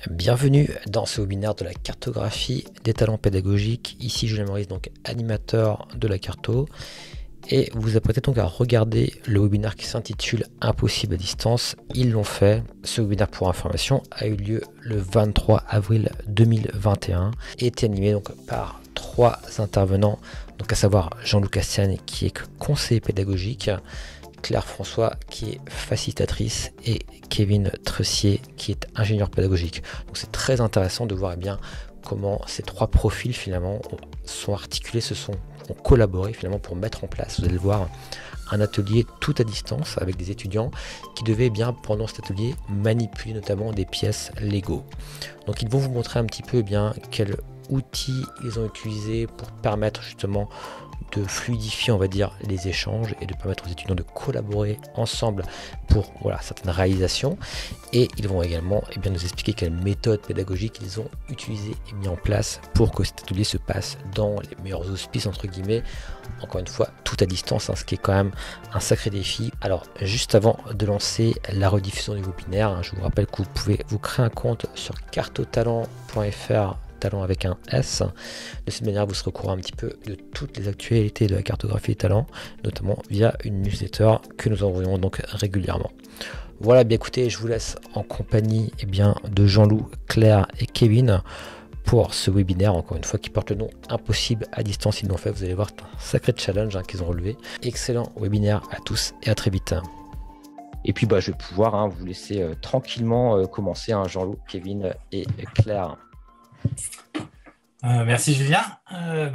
Bienvenue dans ce webinaire de la cartographie des talents pédagogiques. Ici Julien Maurice, donc animateur de la carto. Et vous vous apprêtez donc à regarder le webinaire qui s'intitule Impossible à distance. Ils l'ont fait. Ce webinaire pour information a eu lieu le 23 avril 2021 et été animé donc par trois intervenants, donc à savoir Jean-Loup Castiane qui est conseiller pédagogique, Claire François qui est facilitatrice et Kevin Tressier qui est ingénieur pédagogique. Donc c'est très intéressant de voir comment ces trois profils finalement sont articulés, ont collaboré finalement pour mettre en place, vous allez le voir, un atelier tout à distance avec des étudiants qui devaient pendant cet atelier manipuler notamment des pièces Lego. Donc ils vont vous montrer un petit peu quels outils ils ont utilisés pour permettre justement de fluidifier, on va dire, les échanges et de permettre aux étudiants de collaborer ensemble pour certaines réalisations. Et ils vont également nous expliquer quelles méthodes pédagogiques ils ont utilisées et mis en place pour que cet atelier se passe dans les meilleurs auspices, entre guillemets. Encore une fois, tout à distance, ce qui est quand même un sacré défi. Alors, juste avant de lancer la rediffusion du webinaire, je vous rappelle que vous pouvez vous créer un compte sur cartotalent.fr, talent avec un S. De cette manière, vous serez au courant un petit peu de toutes les actualités de la cartographie des talents, notamment via une newsletter que nous envoyons donc régulièrement. Voilà, écoutez, je vous laisse en compagnie de Jean-Loup, Claire et Kevin pour ce webinaire, encore une fois, qui porte le nom Impossible à distance. Ils l'ont fait, vous allez voir, c'est un sacré challenge qu'ils ont relevé. Excellent webinaire à tous et à très vite. Et puis, je vais pouvoir vous laisser tranquillement commencer, Jean-Loup, Kevin et Claire. Merci Julien.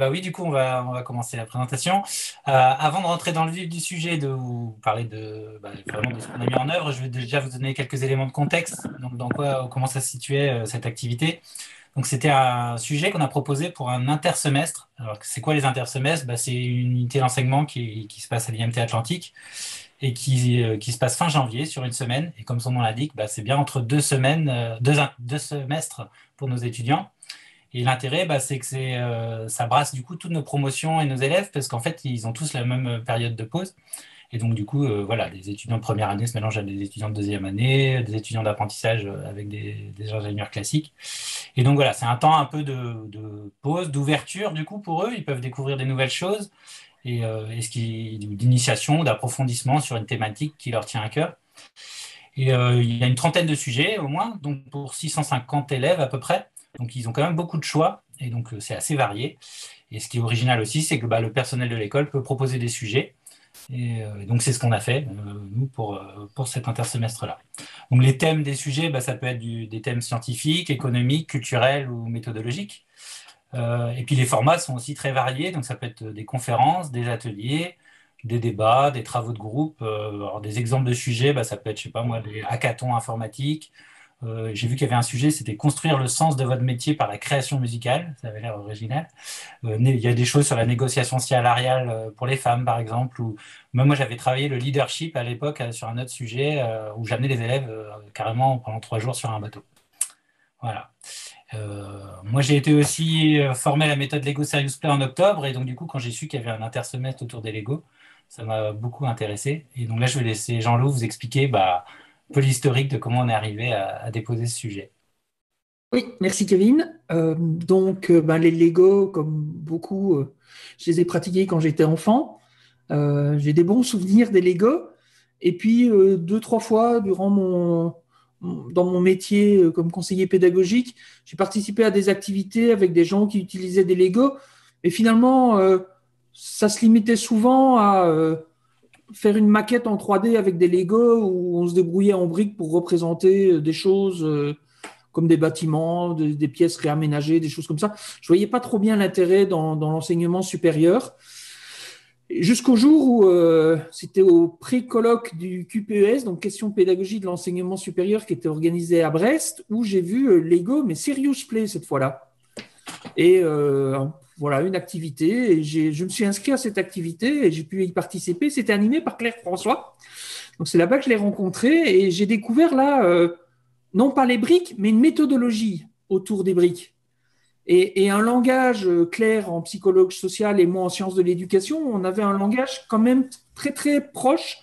Oui, du coup, on va commencer la présentation. Avant de rentrer dans le vif du sujet, de vous parler vraiment de ce qu'on a mis en œuvre, je vais déjà vous donner quelques éléments de contexte, donc comment ça se situait cette activité. Donc, c'était un sujet qu'on a proposé pour un intersemestre. Alors, c'est quoi les intersemestres? C'est une unité d'enseignement qui se passe à l'IMT Atlantique et qui se passe fin janvier sur une semaine. Et comme son nom l'indique, c'est bien entre deux semestres pour nos étudiants. Et l'intérêt, c'est que ça brasse du coup toutes nos promotions et nos élèves parce qu'en fait, ils ont tous la même période de pause. Et donc, du coup, les étudiants de première année se mélangent à des étudiants de deuxième année, des étudiants d'apprentissage avec des ingénieurs classiques. Et donc, c'est un temps un peu de pause, d'ouverture du coup pour eux. Ils peuvent découvrir des nouvelles choses et d'initiation, d'approfondissement sur une thématique qui leur tient à cœur. Et il y a une trentaine de sujets au moins, donc pour 650 élèves à peu près. Donc, ils ont quand même beaucoup de choix et donc c'est assez varié. Et ce qui est original aussi, c'est que le personnel de l'école peut proposer des sujets. Et donc, c'est ce qu'on a fait, nous, pour cet intersemestre-là. Donc, les thèmes des sujets, ça peut être des thèmes scientifiques, économiques, culturels ou méthodologiques. Et puis, les formats sont aussi très variés. Donc, ça peut être des conférences, des ateliers, des débats, des travaux de groupe. Alors, des exemples de sujets, ça peut être, des hackathons informatiques. J'ai vu qu'il y avait un sujet, c'était construire le sens de votre métier par la création musicale. Ça avait l'air original. Il y a des choses sur la négociation salariale pour les femmes, par exemple. Ou même moi, j'avais travaillé le leadership à l'époque sur un autre sujet où j'amenais les élèves carrément pendant 3 jours sur un bateau. Voilà. Moi, j'ai été aussi formé à la méthode Lego Serious Play en octobre. Et donc, du coup, quand j'ai su qu'il y avait un intersemestre autour des Lego, ça m'a beaucoup intéressé. Et donc là, je vais laisser Jean-Loup vous expliquer un peu l'historique de comment on est arrivé à déposer ce sujet. Oui, merci Kevin. Les Lego, comme beaucoup, je les ai pratiqués quand j'étais enfant. J'ai des bons souvenirs des Lego. Et puis, 2, 3 fois dans mon métier comme conseiller pédagogique, j'ai participé à des activités avec des gens qui utilisaient des Lego. Mais finalement, ça se limitait souvent à faire une maquette en 3D avec des Lego où on se débrouillait en briques pour représenter des choses comme des bâtiments, des pièces réaménagées, des choses comme ça. Je voyais pas trop bien l'intérêt dans l'enseignement supérieur. Jusqu'au jour où c'était au pré-colloque du QPES, donc question pédagogie de l'enseignement supérieur qui était organisé à Brest, où j'ai vu Lego, mais Serious Play cette fois-là. Et une activité. Et je me suis inscrit à cette activité et j'ai pu y participer. C'était animé par Claire François. Donc c'est là-bas que je l'ai rencontré et j'ai découvert non pas les briques, mais une méthodologie autour des briques. Et un langage clair en psychologue social et moi en sciences de l'éducation, on avait un langage quand même très très proche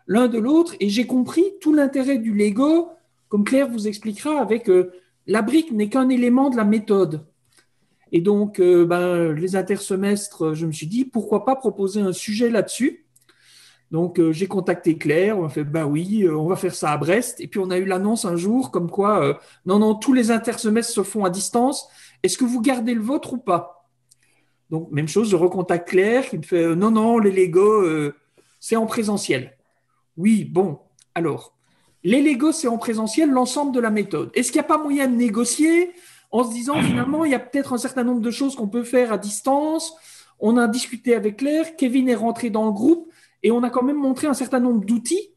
l'un de l'autre et j'ai compris tout l'intérêt du Lego, comme Claire vous expliquera, avec la brique n'est qu'un élément de la méthode. Et donc, les intersemestres, je me suis dit, pourquoi pas proposer un sujet là-dessus. Donc, j'ai contacté Claire, on a fait, oui, on va faire ça à Brest. Et puis, on a eu l'annonce un jour comme quoi, non, tous les intersemestres se font à distance. Est-ce que vous gardez le vôtre ou pas? Donc, même chose, je recontacte Claire qui me fait, non, les Lego, c'est en présentiel. Oui, bon, alors, les Lego, c'est en présentiel, l'ensemble de la méthode. Est-ce qu'il n'y a pas moyen de négocier en se disant, finalement, il y a peut-être un certain nombre de choses qu'on peut faire à distance? On a discuté avec Claire, Kevin est rentré dans le groupe, et on a quand même montré un certain nombre d'outils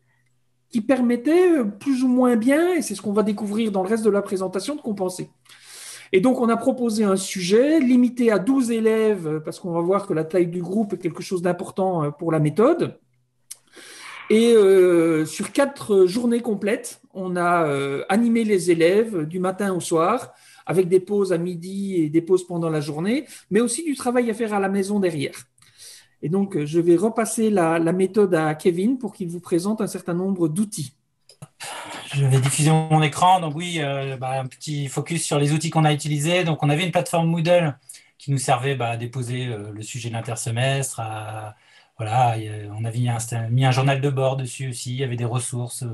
qui permettaient plus ou moins bien, et c'est ce qu'on va découvrir dans le reste de la présentation, de compenser. Et donc, on a proposé un sujet limité à 12 élèves, parce qu'on va voir que la taille du groupe est quelque chose d'important pour la méthode. Et sur 4 journées complètes, on a animé les élèves du matin au soir, avec des pauses à midi et des pauses pendant la journée, mais aussi du travail à faire à la maison derrière. Et donc, je vais repasser la méthode à Kevin pour qu'il vous présente un certain nombre d'outils. Je vais diffuser mon écran. Donc oui, un petit focus sur les outils qu'on a utilisés. Donc on avait une plateforme Moodle qui nous servait à déposer le sujet de l'intersemestre. Voilà, on avait mis un journal de bord dessus aussi. Il y avait des ressources.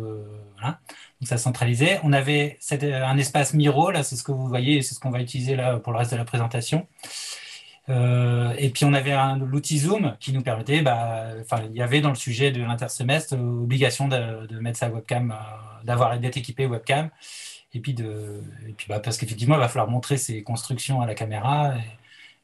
Voilà. Donc ça centralisait. On avait un espace Miro. Là, c'est ce que vous voyez. C'est ce qu'on va utiliser là pour le reste de la présentation. Et puis on avait l'outil Zoom qui nous permettait, il y avait dans le sujet de l'intersemestre obligation de mettre sa webcam, d'être équipé webcam, et puis parce qu'effectivement il va falloir montrer ses constructions à la caméra et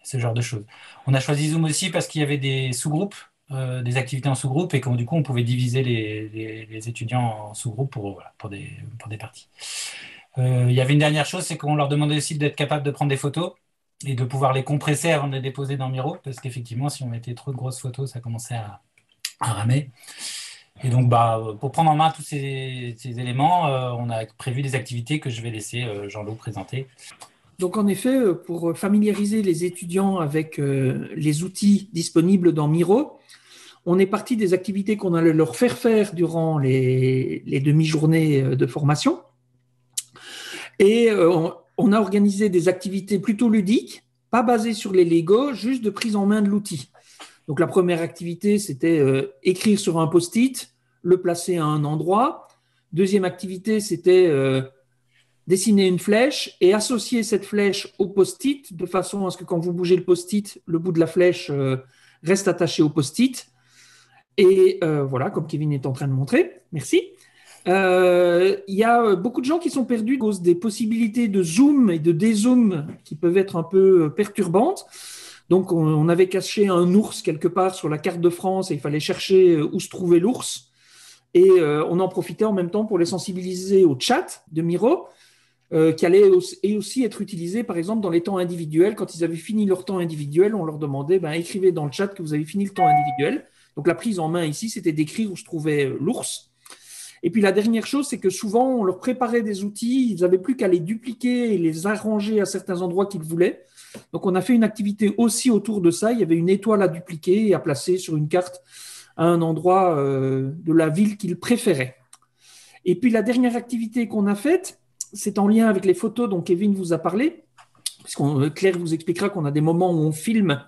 ce genre de choses. On a choisi Zoom aussi parce qu'il y avait des sous-groupes, des activités en sous-groupe, et du coup on pouvait diviser les étudiants en sous-groupes pour des parties. Il y avait une dernière chose, c'est qu'on leur demandait aussi d'être capable de prendre des photos et de pouvoir les compresser avant de les déposer dans Miro, parce qu'effectivement, si on mettait trop de grosses photos, ça commençait à ramer. Et donc, pour prendre en main tous ces éléments, on a prévu des activités que je vais laisser Jean-Loup présenter. Donc, en effet, pour familiariser les étudiants avec les outils disponibles dans Miro, on est parti des activités qu'on allait leur faire durant les demi-journées de formation. Et on a organisé des activités plutôt ludiques, pas basées sur les Lego, juste de prise en main de l'outil. Donc, la première activité, c'était écrire sur un post-it, le placer à un endroit. Deuxième activité, c'était dessiner une flèche et associer cette flèche au post-it de façon à ce que quand vous bougez le post-it, le bout de la flèche reste attaché au post-it. Et voilà, comme Kevin est en train de montrer. Merci. Il y a beaucoup de gens qui sont perdus à cause des possibilités de zoom et de dézoom qui peuvent être un peu perturbantes. Donc, on avait caché un ours quelque part sur la carte de France et il fallait chercher où se trouvait l'ours. Et on en profitait en même temps pour les sensibiliser au chat de Miro, qui allait aussi être utilisé, par exemple, dans les temps individuels. Quand ils avaient fini leur temps individuel, on leur demandait, écrivez dans le chat que vous avez fini le temps individuel. Donc, la prise en main ici, c'était d'écrire où se trouvait l'ours. Et puis la dernière chose, c'est que souvent, on leur préparait des outils, ils n'avaient plus qu'à les dupliquer et les arranger à certains endroits qu'ils voulaient. Donc, on a fait une activité aussi autour de ça. Il y avait une étoile à dupliquer et à placer sur une carte à un endroit de la ville qu'ils préféraient. Et puis, la dernière activité qu'on a faite, c'est en lien avec les photos dont Kevin vous a parlé, puisqu'on Claire vous expliquera qu'on a des moments où on filme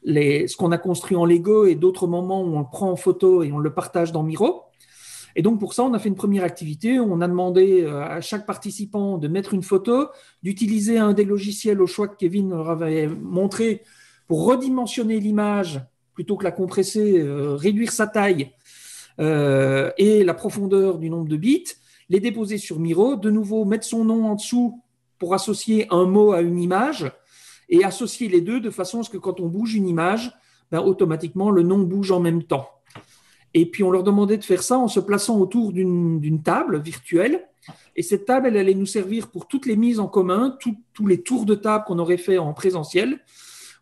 ce qu'on a construit en Lego et d'autres moments où on le prend en photo et on le partage dans Miro. Et donc, pour ça, on a fait une première activité. On a demandé à chaque participant de mettre une photo, d'utiliser un des logiciels au choix que Kevin leur avait montré pour redimensionner l'image plutôt que la compresser, réduire sa taille et la profondeur du nombre de bits, les déposer sur Miro, de nouveau mettre son nom en dessous pour associer un mot à une image et associer les deux de façon à ce que quand on bouge une image, automatiquement, le nom bouge en même temps. Et puis, on leur demandait de faire ça en se plaçant autour d'une table virtuelle. Et cette table, elle allait nous servir pour toutes les mises en commun, tous les tours de table qu'on aurait fait en présentiel,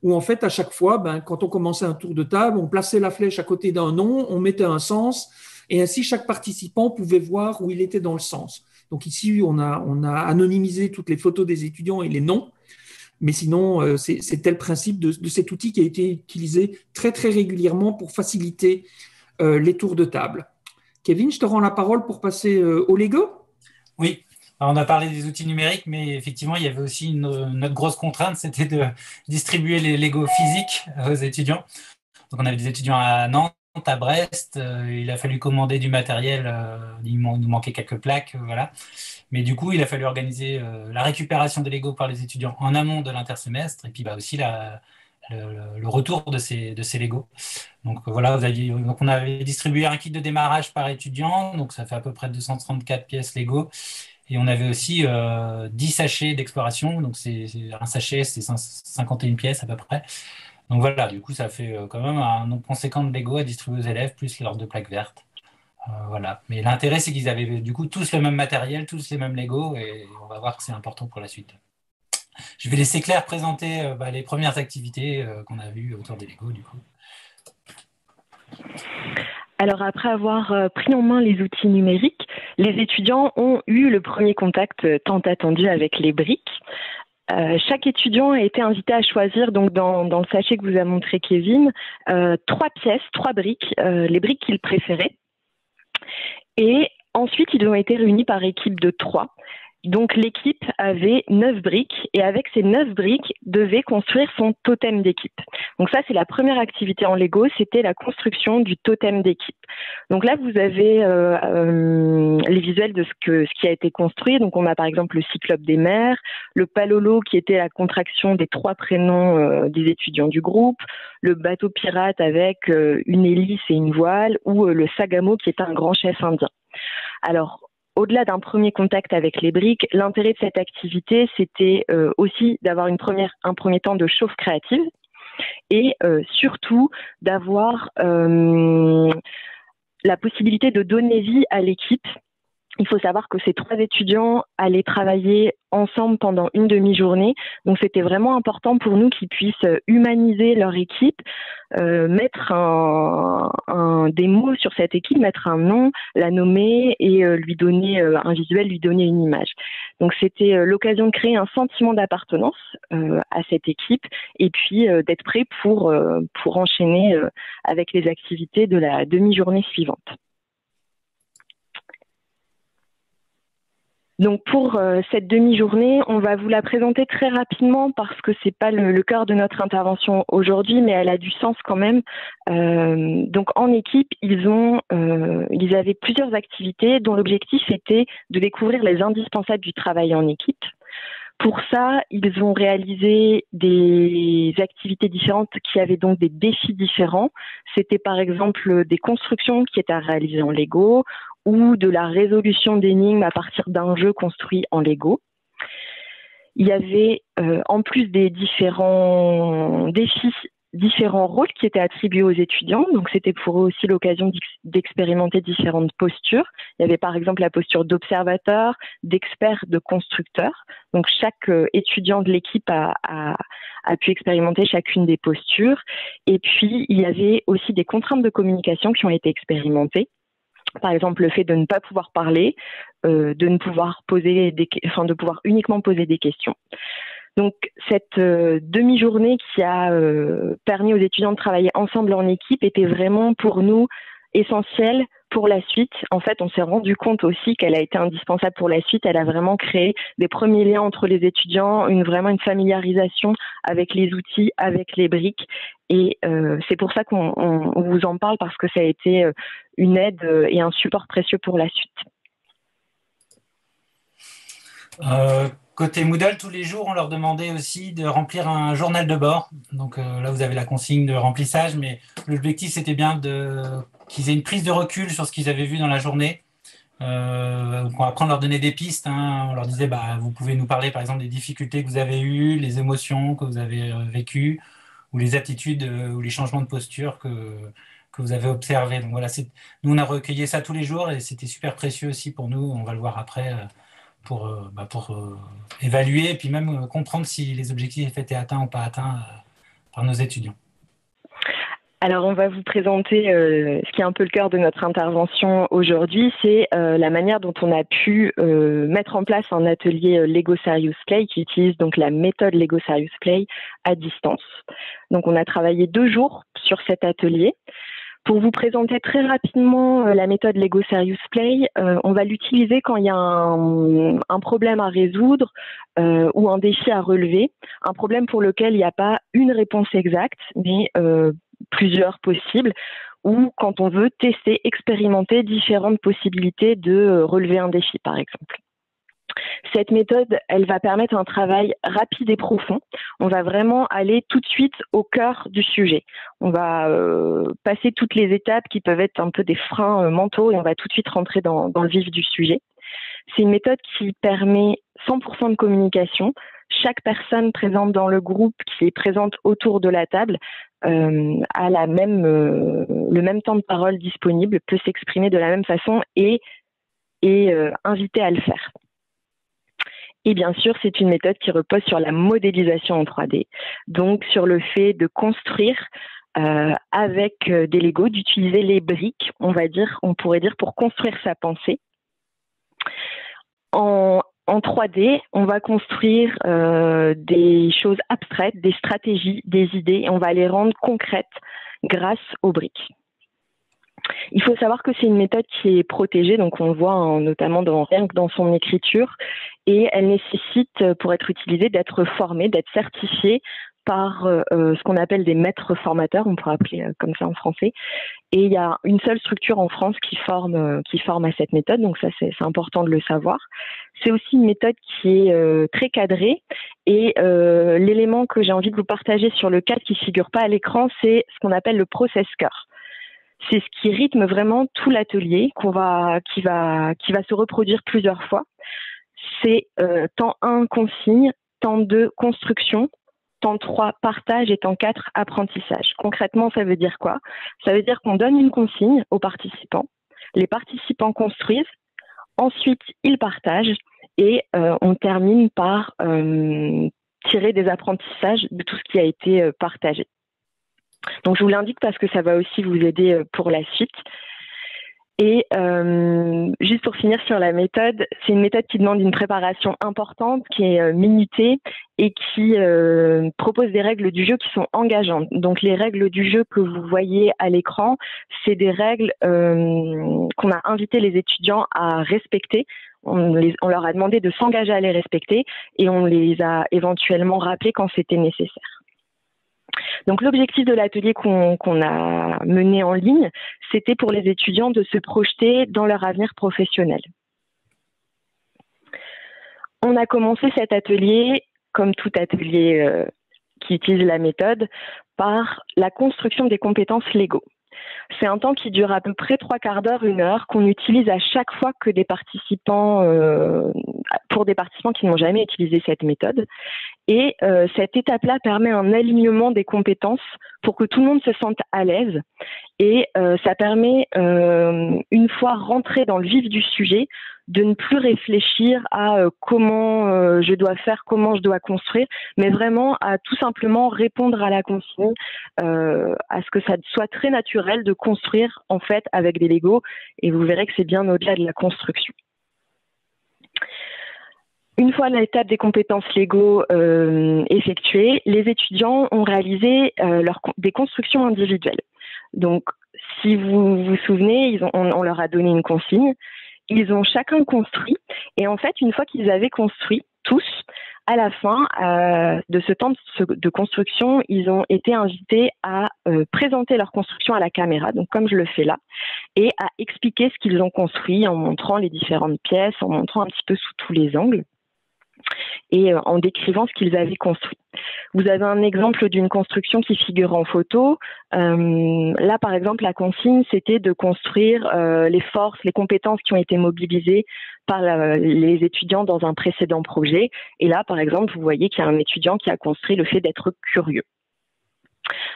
où en fait, à chaque fois, quand on commençait un tour de table, on plaçait la flèche à côté d'un nom, on mettait un sens, et ainsi, chaque participant pouvait voir où il était dans le sens. Donc ici, on a anonymisé toutes les photos des étudiants et les noms. Mais sinon, c'est tel principe de cet outil qui a été utilisé très, très régulièrement pour faciliter les tours de table. Kevin, je te rends la parole pour passer au Lego. Oui, Alors, on a parlé des outils numériques, mais effectivement, il y avait aussi notre grosse contrainte, c'était de distribuer les Lego physiques aux étudiants. Donc, on avait des étudiants à Nantes, à Brest. Il a fallu commander du matériel. Nous manquait quelques plaques, voilà. Mais du coup, il a fallu organiser la récupération des Lego par les étudiants en amont de l'intersemestre, et puis bah, aussi le retour de ces Lego. Donc voilà, donc on avait distribué un kit de démarrage par étudiant, donc ça fait à peu près 234 pièces Lego. Et on avait aussi 10 sachets d'exploration, donc un sachet, c'est 51 pièces à peu près. Donc voilà, du coup, ça fait quand même un nombre conséquent de Lego à distribuer aux élèves, plus leurs deux plaques vertes. Voilà. Mais l'intérêt, c'est qu'ils avaient du coup tous le même matériel, tous les mêmes Lego, et on va voir que c'est important pour la suite. Je vais laisser Claire présenter les premières activités qu'on a vues autour des Lego, du coup. Alors après avoir pris en main les outils numériques, les étudiants ont eu le premier contact tant attendu avec les briques. Chaque étudiant a été invité à choisir, donc dans le sachet que vous a montré Kevin, 3 pièces, 3 briques, les briques qu'il préférait. Et ensuite, ils ont été réunis par équipe de 3. Donc l'équipe avait 9 briques et avec ces 9 briques, devait construire son totem d'équipe. Donc ça, c'est la première activité en Lego, c'était la construction du totem d'équipe. Donc là, vous avez les visuels de ce qui a été construit. Donc on a par exemple le Cyclope des mers, le Palolo qui était la contraction des 3 prénoms des étudiants du groupe, le bateau pirate avec une hélice et une voile, ou le Sagamo qui est un grand chef indien. Alors, au-delà d'un premier contact avec les briques, l'intérêt de cette activité, c'était aussi d'avoir un premier temps de chauffe créative et surtout d'avoir la possibilité de donner vie à l'équipe. Il faut savoir que ces 3 étudiants allaient travailler ensemble pendant une demi-journée. Donc, c'était vraiment important pour nous qu'ils puissent humaniser leur équipe, mettre des mots sur cette équipe, mettre un nom, la nommer et lui donner un visuel, lui donner une image. Donc, c'était l'occasion de créer un sentiment d'appartenance à cette équipe et puis d'être prêt pour enchaîner avec les activités de la demi-journée suivante. Donc pour cette demi-journée, on va vous la présenter très rapidement parce que c'est pas le cœur de notre intervention aujourd'hui, mais elle a du sens quand même. Donc en équipe, ils avaient plusieurs activités dont l'objectif était de découvrir les indispensables du travail en équipe. Pour ça, ils ont réalisé des activités différentes qui avaient donc des défis différents. C'était par exemple des constructions qui étaient à réaliser en Lego ou de la résolution d'énigmes à partir d'un jeu construit en Lego. Il y avait, en plus des différents défis, différents rôles qui étaient attribués aux étudiants. Donc, c'était pour eux aussi l'occasion d'expérimenter différentes postures. Il y avait par exemple la posture d'observateur, d'expert, de constructeur. Donc, chaque étudiant de l'équipe a pu expérimenter chacune des postures. Et puis, il y avait aussi des contraintes de communication qui ont été expérimentées. Par exemple, le fait de ne pas pouvoir parler, de ne pouvoir de pouvoir uniquement poser des questions. Donc, cette demi-journée qui a permis aux étudiants de travailler ensemble en équipe était vraiment pour nous essentielle pour la suite. En fait, on s'est rendu compte aussi qu'elle a été indispensable pour la suite. Elle a vraiment créé des premiers liens entre les étudiants, vraiment une familiarisation avec les outils, avec les briques. Et c'est pour ça qu'on vous en parle, parce que ça a été une aide et un support précieux pour la suite. Côté Moodle, tous les jours, on leur demandait aussi de remplir un journal de bord. Donc là, vous avez la consigne de remplissage, mais l'objectif, c'était bien qu'ils aient une prise de recul sur ce qu'ils avaient vu dans la journée. Après, on leur donnait des pistes. On leur disait, vous pouvez nous parler, par exemple, des difficultés que vous avez eues, les émotions que vous avez vécues, ou les attitudes ou les changements de posture que vous avez observés. Donc voilà, nous, on a recueilli ça tous les jours et c'était super précieux aussi pour nous. On va le voir après. Pour évaluer et puis même comprendre si les objectifs étaient atteints ou pas atteints par nos étudiants. Alors, on va vous présenter ce qui est un peu le cœur de notre intervention aujourd'hui, c'est la manière dont on a pu mettre en place un atelier Lego Serious Play qui utilise donc la méthode Lego Serious Play à distance. Donc, on a travaillé 2 jours sur cet atelier. Pour vous présenter très rapidement la méthode Lego Serious Play, on va l'utiliser quand il y a un problème à résoudre ou un défi à relever, un problème pour lequel il n'y a pas une réponse exacte, mais plusieurs possibles, ou quand on veut tester, expérimenter différentes possibilités de relever un défi, par exemple. Cette méthode, elle va permettre un travail rapide et profond. On va vraiment aller tout de suite au cœur du sujet. On va passer toutes les étapes qui peuvent être un peu des freins mentaux et on va tout de suite rentrer dans le vif du sujet. C'est une méthode qui permet 100% de communication. Chaque personne présente dans le groupe, qui est présente autour de la table, a le même temps de parole disponible, peut s'exprimer de la même façon et est invité à le faire. Et bien sûr, c'est une méthode qui repose sur la modélisation en 3D, donc sur le fait de construire avec des Lego, d'utiliser les briques, on pourrait dire, pour construire sa pensée. En 3D, on va construire des choses abstraites, des stratégies, des idées, et on va les rendre concrètes grâce aux briques. Il faut savoir que c'est une méthode qui est protégée, donc on le voit notamment rien que dans son écriture, et elle nécessite, pour être utilisée, d'être formée, d'être certifiée par ce qu'on appelle des maîtres formateurs, on pourrait appeler comme ça en français. Et il y a une seule structure en France qui forme à cette méthode, donc ça c'est important de le savoir. C'est aussi une méthode qui est très cadrée, et l'élément que j'ai envie de vous partager sur le cadre qui ne figure pas à l'écran, c'est ce qu'on appelle le process cœur. C'est ce qui rythme vraiment tout l'atelier, qui va se reproduire plusieurs fois. C'est temps 1, consigne, temps 2, construction, temps 3, partage et temps 4, apprentissage. Concrètement, ça veut dire quoi? Ça veut dire qu'on donne une consigne aux participants, les participants construisent, ensuite ils partagent et on termine par tirer des apprentissages de tout ce qui a été partagé. Donc, je vous l'indique parce que ça va aussi vous aider pour la suite. Et juste pour finir sur la méthode, c'est une méthode qui demande une préparation importante, qui est minutée et qui propose des règles du jeu qui sont engageantes. Donc, les règles du jeu que vous voyez à l'écran, c'est des règles qu'on a invité les étudiants à respecter. On leur a demandé de s'engager à les respecter et on les a éventuellement rappelées quand c'était nécessaire. Donc l'objectif de l'atelier qu'on a mené en ligne, c'était pour les étudiants de se projeter dans leur avenir professionnel. On a commencé cet atelier, comme tout atelier qui utilise la méthode, par la construction des compétences Lego. C'est un temps qui dure à peu près 3/4 d'heure, 1 heure, qu'on utilise à chaque fois que pour des participants qui n'ont jamais utilisé cette méthode. Et cette étape-là permet un alignement des compétences pour que tout le monde se sente à l'aise. Et ça permet, une fois rentré dans le vif du sujet, de ne plus réfléchir à comment je dois faire, comment je dois construire, mais vraiment à tout simplement répondre à la consigne, à ce que ça soit très naturel de construire en fait avec des Lego. Et vous verrez que c'est bien au-delà de la construction. Une fois l'étape des compétences Lego effectuée, les étudiants ont réalisé des constructions individuelles. Donc, si vous vous souvenez, on leur a donné une consigne. Ils ont chacun construit. Et en fait, une fois qu'ils avaient construit, tous, à la fin de ce temps de construction, ils ont été invités à présenter leur construction à la caméra, donc comme je le fais là, et à expliquer ce qu'ils ont construit en montrant les différentes pièces, en montrant un petit peu sous tous les angles et en décrivant ce qu'ils avaient construit. Vous avez un exemple d'une construction qui figure en photo. Là, par exemple, la consigne, c'était de construire les forces, les compétences qui ont été mobilisées par les étudiants dans un précédent projet. Et là, par exemple, vous voyez qu'il y a un étudiant qui a construit le fait d'être curieux.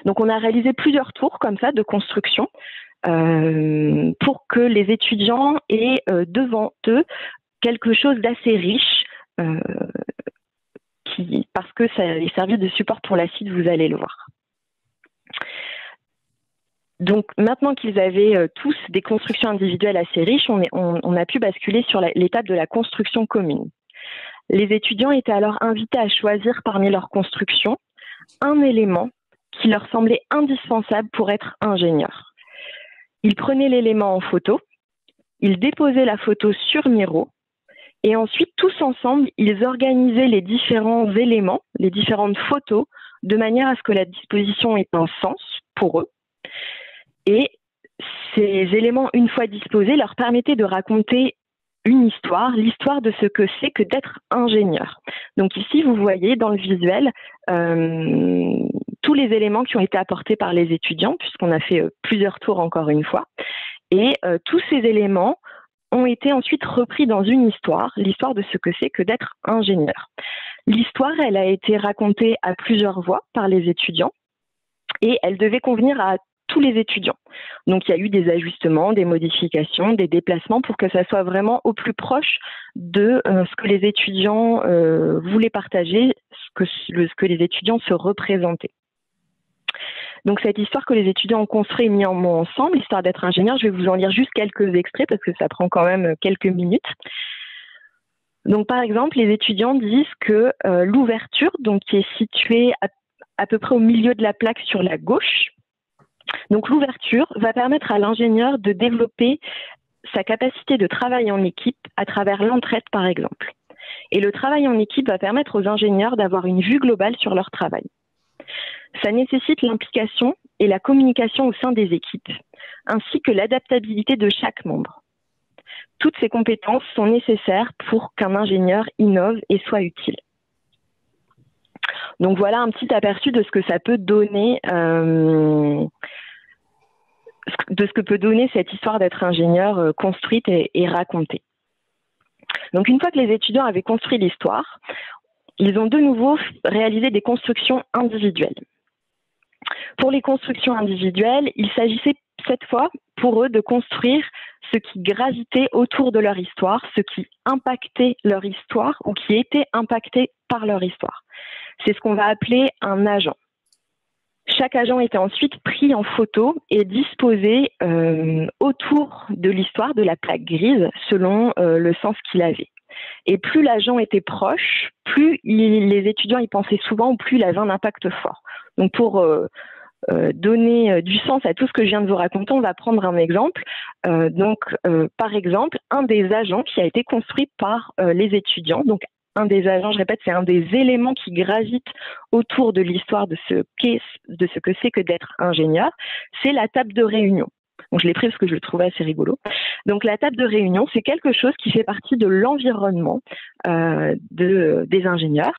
Donc, on a réalisé plusieurs tours comme ça de construction pour que les étudiants aient devant eux quelque chose d'assez riche, parce que ça allait servir de support pour la suite, vous allez le voir. Donc maintenant qu'ils avaient tous des constructions individuelles assez riches, on a pu basculer sur l'étape de la construction commune. Les étudiants étaient alors invités à choisir parmi leurs constructions un élément qui leur semblait indispensable pour être ingénieur. Ils prenaient l'élément en photo, ils déposaient la photo sur Miro, et ensuite, tous ensemble, ils organisaient les différents éléments, les différentes photos, de manière à ce que la disposition ait un sens pour eux. Et ces éléments, une fois disposés, leur permettaient de raconter une histoire, l'histoire de ce que c'est que d'être ingénieur. Donc ici, vous voyez dans le visuel tous les éléments qui ont été apportés par les étudiants, puisqu'on a fait plusieurs tours encore une fois. Et tous ces éléments ont été ensuite repris dans une histoire, l'histoire de ce que c'est que d'être ingénieur. L'histoire, elle a été racontée à plusieurs voix par les étudiants et elle devait convenir à tous les étudiants. Donc, il y a eu des ajustements, des modifications, des déplacements pour que ça soit vraiment au plus proche de ce que les étudiants voulaient partager, ce que les étudiants se représentaient. Donc, cette histoire que les étudiants ont construit et mis en mots ensemble, l'histoire d'être ingénieur, je vais vous en lire juste quelques extraits parce que ça prend quand même quelques minutes. Donc, par exemple, les étudiants disent que l'ouverture, donc qui est située à peu près au milieu de la plaque sur la gauche, donc l'ouverture va permettre à l'ingénieur de développer sa capacité de travail en équipe à travers l'entraide, par exemple. Et le travail en équipe va permettre aux ingénieurs d'avoir une vue globale sur leur travail. Ça nécessite l'implication et la communication au sein des équipes, ainsi que l'adaptabilité de chaque membre. Toutes ces compétences sont nécessaires pour qu'un ingénieur innove et soit utile. Donc voilà un petit aperçu de ce que ça peut donner, de ce que peut donner cette histoire d'être ingénieur construite et racontée. Donc une fois que les étudiants avaient construit l'histoire, ils ont de nouveau réalisé des constructions individuelles. Pour les constructions individuelles, il s'agissait cette fois pour eux de construire ce qui gravitait autour de leur histoire, ce qui impactait leur histoire ou qui était impacté par leur histoire. C'est ce qu'on va appeler un agent. Chaque agent était ensuite pris en photo et disposé autour de l'histoire de la plaque grise selon le sens qu'il avait. Et plus l'agent était proche, plus les étudiants y pensaient souvent, ou plus il avait un impact fort. Donc pour donner du sens à tout ce que je viens de vous raconter, on va prendre un exemple. Par exemple, un des agents qui a été construit par les étudiants, donc un des agents, je répète, c'est un des éléments qui gravitent autour de l'histoire de ce que c'est que d'être ingénieur, c'est la table de réunion. Donc, je l'ai pris parce que je le trouvais assez rigolo. Donc, la table de réunion, c'est quelque chose qui fait partie de l'environnement des ingénieurs.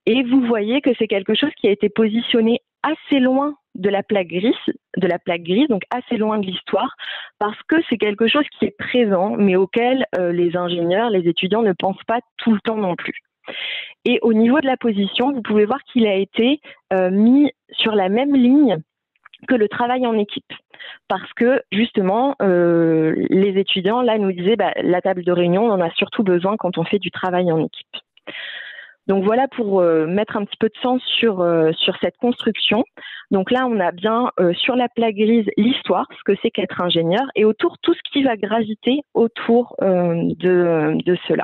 Et vous voyez que c'est quelque chose qui a été positionné assez loin de la plaque grise, donc assez loin de l'histoire, parce que c'est quelque chose qui est présent, mais auquel les ingénieurs, les étudiants ne pensent pas tout le temps non plus. Et au niveau de la position, vous pouvez voir qu'il a été mis sur la même ligne que le travail en équipe. Parce que justement, les étudiants là nous disaient la table de réunion, on en a surtout besoin quand on fait du travail en équipe. Donc voilà pour mettre un petit peu de sens sur cette construction. Donc là, on a bien sur la plaque grise l'histoire, ce que c'est qu'être ingénieur, et autour tout ce qui va graviter autour de cela.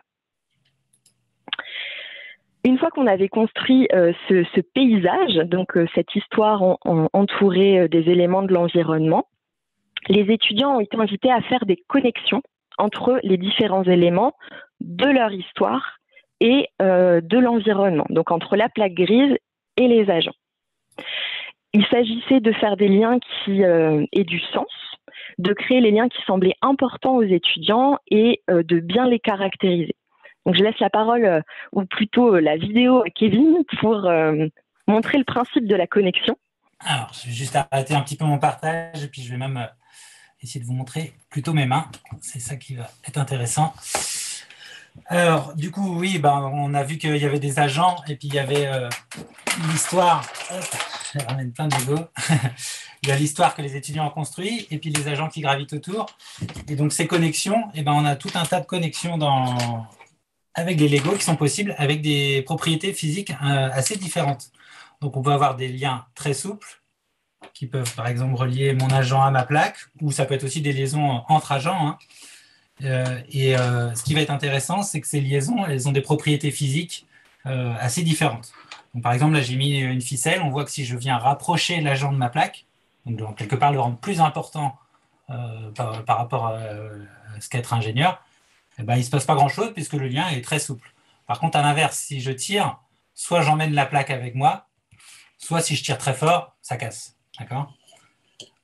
Une fois qu'on avait construit ce paysage, donc cette histoire entourée des éléments de l'environnement, les étudiants ont été invités à faire des connexions entre les différents éléments de leur histoire et de l'environnement, donc entre la plaque grise et les agents. Il s'agissait de faire des liens qui aient du sens, de créer les liens qui semblaient importants aux étudiants et de bien les caractériser. Donc je laisse la parole, ou plutôt la vidéo à Kevin pour montrer le principe de la connexion. Alors, je vais juste arrêter un petit peu mon partage et puis je vais même essayer de vous montrer plutôt mes mains. C'est ça qui va être intéressant. Alors, du coup, oui, on a vu qu'il y avait des agents et puis il y avait l'histoire. Je ramène plein de Lego. Il y a l'histoire que les étudiants ont construit et puis les agents qui gravitent autour. Et donc, ces connexions, on a tout un tas de connexions avec des Lego qui sont possibles avec des propriétés physiques assez différentes. Donc, on peut avoir des liens très souples qui peuvent, par exemple, relier mon agent à ma plaque, ou ça peut être aussi des liaisons entre agents. Ce qui va être intéressant, c'est que ces liaisons, elles ont des propriétés physiques assez différentes. Donc, par exemple, là, j'ai mis une ficelle. On voit que si je viens rapprocher l'agent de ma plaque, donc quelque part le rendre plus important par rapport à ce qu'être ingénieur, eh ben, il ne se passe pas grand-chose puisque le lien est très souple. Par contre, à l'inverse, si je tire, soit j'emmène la plaque avec moi, soit si je tire très fort, ça casse. D'accord ?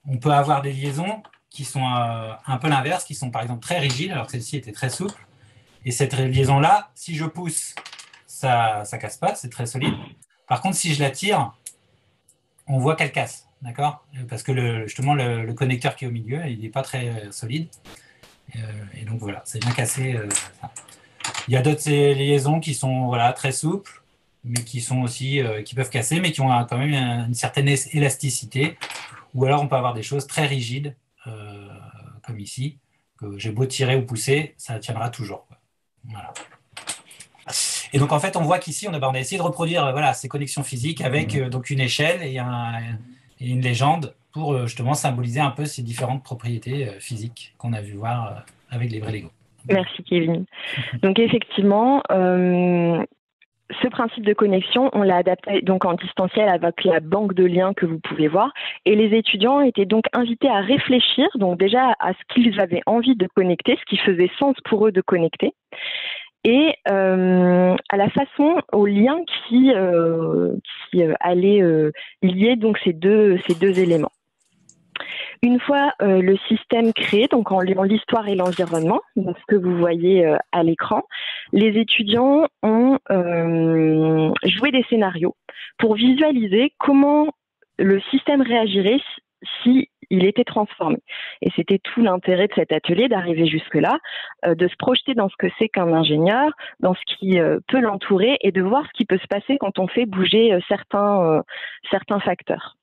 On peut avoir des liaisons qui sont un peu l'inverse, qui sont par exemple très rigides, alors que celle-ci était très souple. Et cette liaison-là, si je pousse, ça ne casse pas, c'est très solide. Par contre, si je la tire, on voit qu'elle casse. D'accord ? Parce que justement, le connecteur qui est au milieu, il n'est pas très solide. Et donc voilà, c'est bien cassé. Il y a d'autres liaisons qui sont voilà, très souples, mais qui sont aussi qui peuvent casser, mais qui ont quand même une certaine élasticité. Ou alors on peut avoir des choses très rigides, comme ici, que j'ai beau tirer ou pousser, ça tiendra toujours. Quoi. Voilà. Et donc en fait, on voit qu'ici, on a essayé de reproduire voilà, ces connexions physiques avec donc une échelle et une légende pour justement symboliser un peu ces différentes propriétés physiques qu'on a vu voir avec les vrais Lego. Merci Kevin. Donc effectivement, ce principe de connexion, on l'a adapté donc en distanciel avec la banque de liens que vous pouvez voir. Et les étudiants étaient donc invités à réfléchir, donc déjà à ce qu'ils avaient envie de connecter, ce qui faisait sens pour eux de connecter, et à la façon, au lien qui allait lier donc ces deux éléments. Une fois le système créé, donc en liant l'histoire et l'environnement, donc ce que vous voyez à l'écran, les étudiants ont joué des scénarios pour visualiser comment le système réagirait si il était transformé. Et c'était tout l'intérêt de cet atelier d'arriver jusque-là, de se projeter dans ce que c'est qu'un ingénieur, dans ce qui peut l'entourer et de voir ce qui peut se passer quand on fait bouger certains facteurs.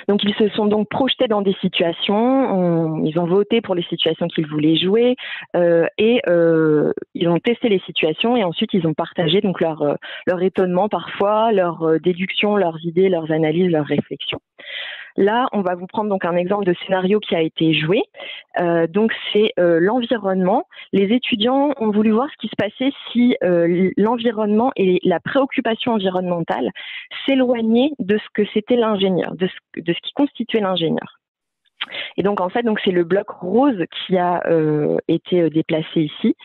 Donc, ils se sont donc projetés dans des situations, ils ont voté pour les situations qu'ils voulaient jouer et ils ont testé les situations et ensuite ils ont partagé donc leur étonnement parfois, leurs déductions, leurs idées, leurs analyses, leurs réflexions. Là, on va vous prendre donc un exemple de scénario qui a été joué. Donc, c'est l'environnement. Les étudiants ont voulu voir ce qui se passait si l'environnement et la préoccupation environnementale s'éloignaient de ce que c'était l'ingénieur, de ce qui constituait l'ingénieur. Et donc, en fait, c'est le bloc rose qui a été déplacé ici.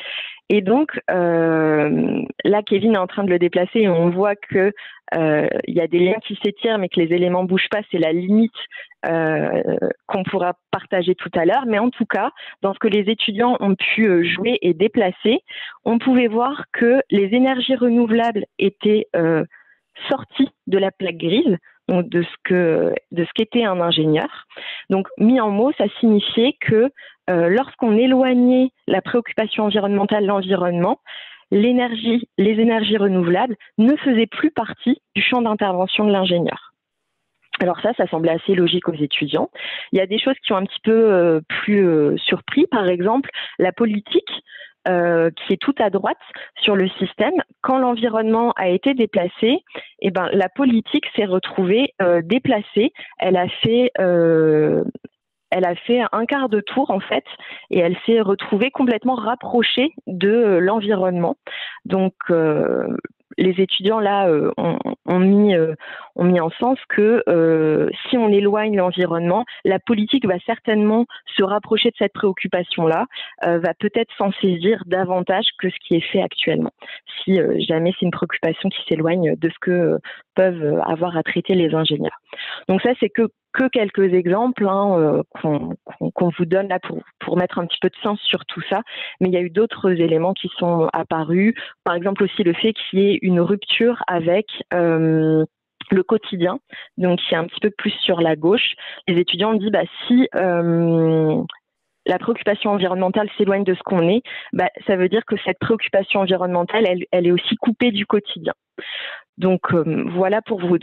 Et donc, là, Kevin est en train de le déplacer et on voit que il y a des liens qui s'étirent, mais que les éléments ne bougent pas. C'est la limite qu'on pourra partager tout à l'heure. Mais en tout cas, dans ce que les étudiants ont pu jouer et déplacer, on pouvait voir que les énergies renouvelables étaient sorties de la plaque grise, donc de ce qu'était un ingénieur. Donc, mis en mots, ça signifiait que lorsqu'on éloignait la préoccupation environnementale, l'environnement, les énergies renouvelables ne faisaient plus partie du champ d'intervention de l'ingénieur. Alors ça semblait assez logique aux étudiants. Il y a des choses qui ont un petit peu plus surpris. Par exemple, la politique, qui est tout à droite sur le système, quand l'environnement a été déplacé, la politique s'est retrouvée déplacée. Elle a fait un quart de tour en fait, et elle s'est retrouvée complètement rapprochée de l'environnement. Donc les étudiants là ont mis en sens que si on éloigne l'environnement, la politique va certainement se rapprocher de cette préoccupation-là, va peut-être s'en saisir davantage que ce qui est fait actuellement, si jamais c'est une préoccupation qui s'éloigne de ce que peuvent avoir à traiter les ingénieurs. Donc ça, c'est que quelques exemples qu'on vous donne là pour mettre un petit peu de sens sur tout ça, mais il y a eu d'autres éléments qui sont apparus, par exemple aussi le fait qu'il y ait une rupture avec le quotidien, donc qui est un petit peu plus sur la gauche. Les étudiants ont dit si la préoccupation environnementale s'éloigne de ce qu'on est, ça veut dire que cette préoccupation environnementale, elle est aussi coupée du quotidien. Donc voilà pour vous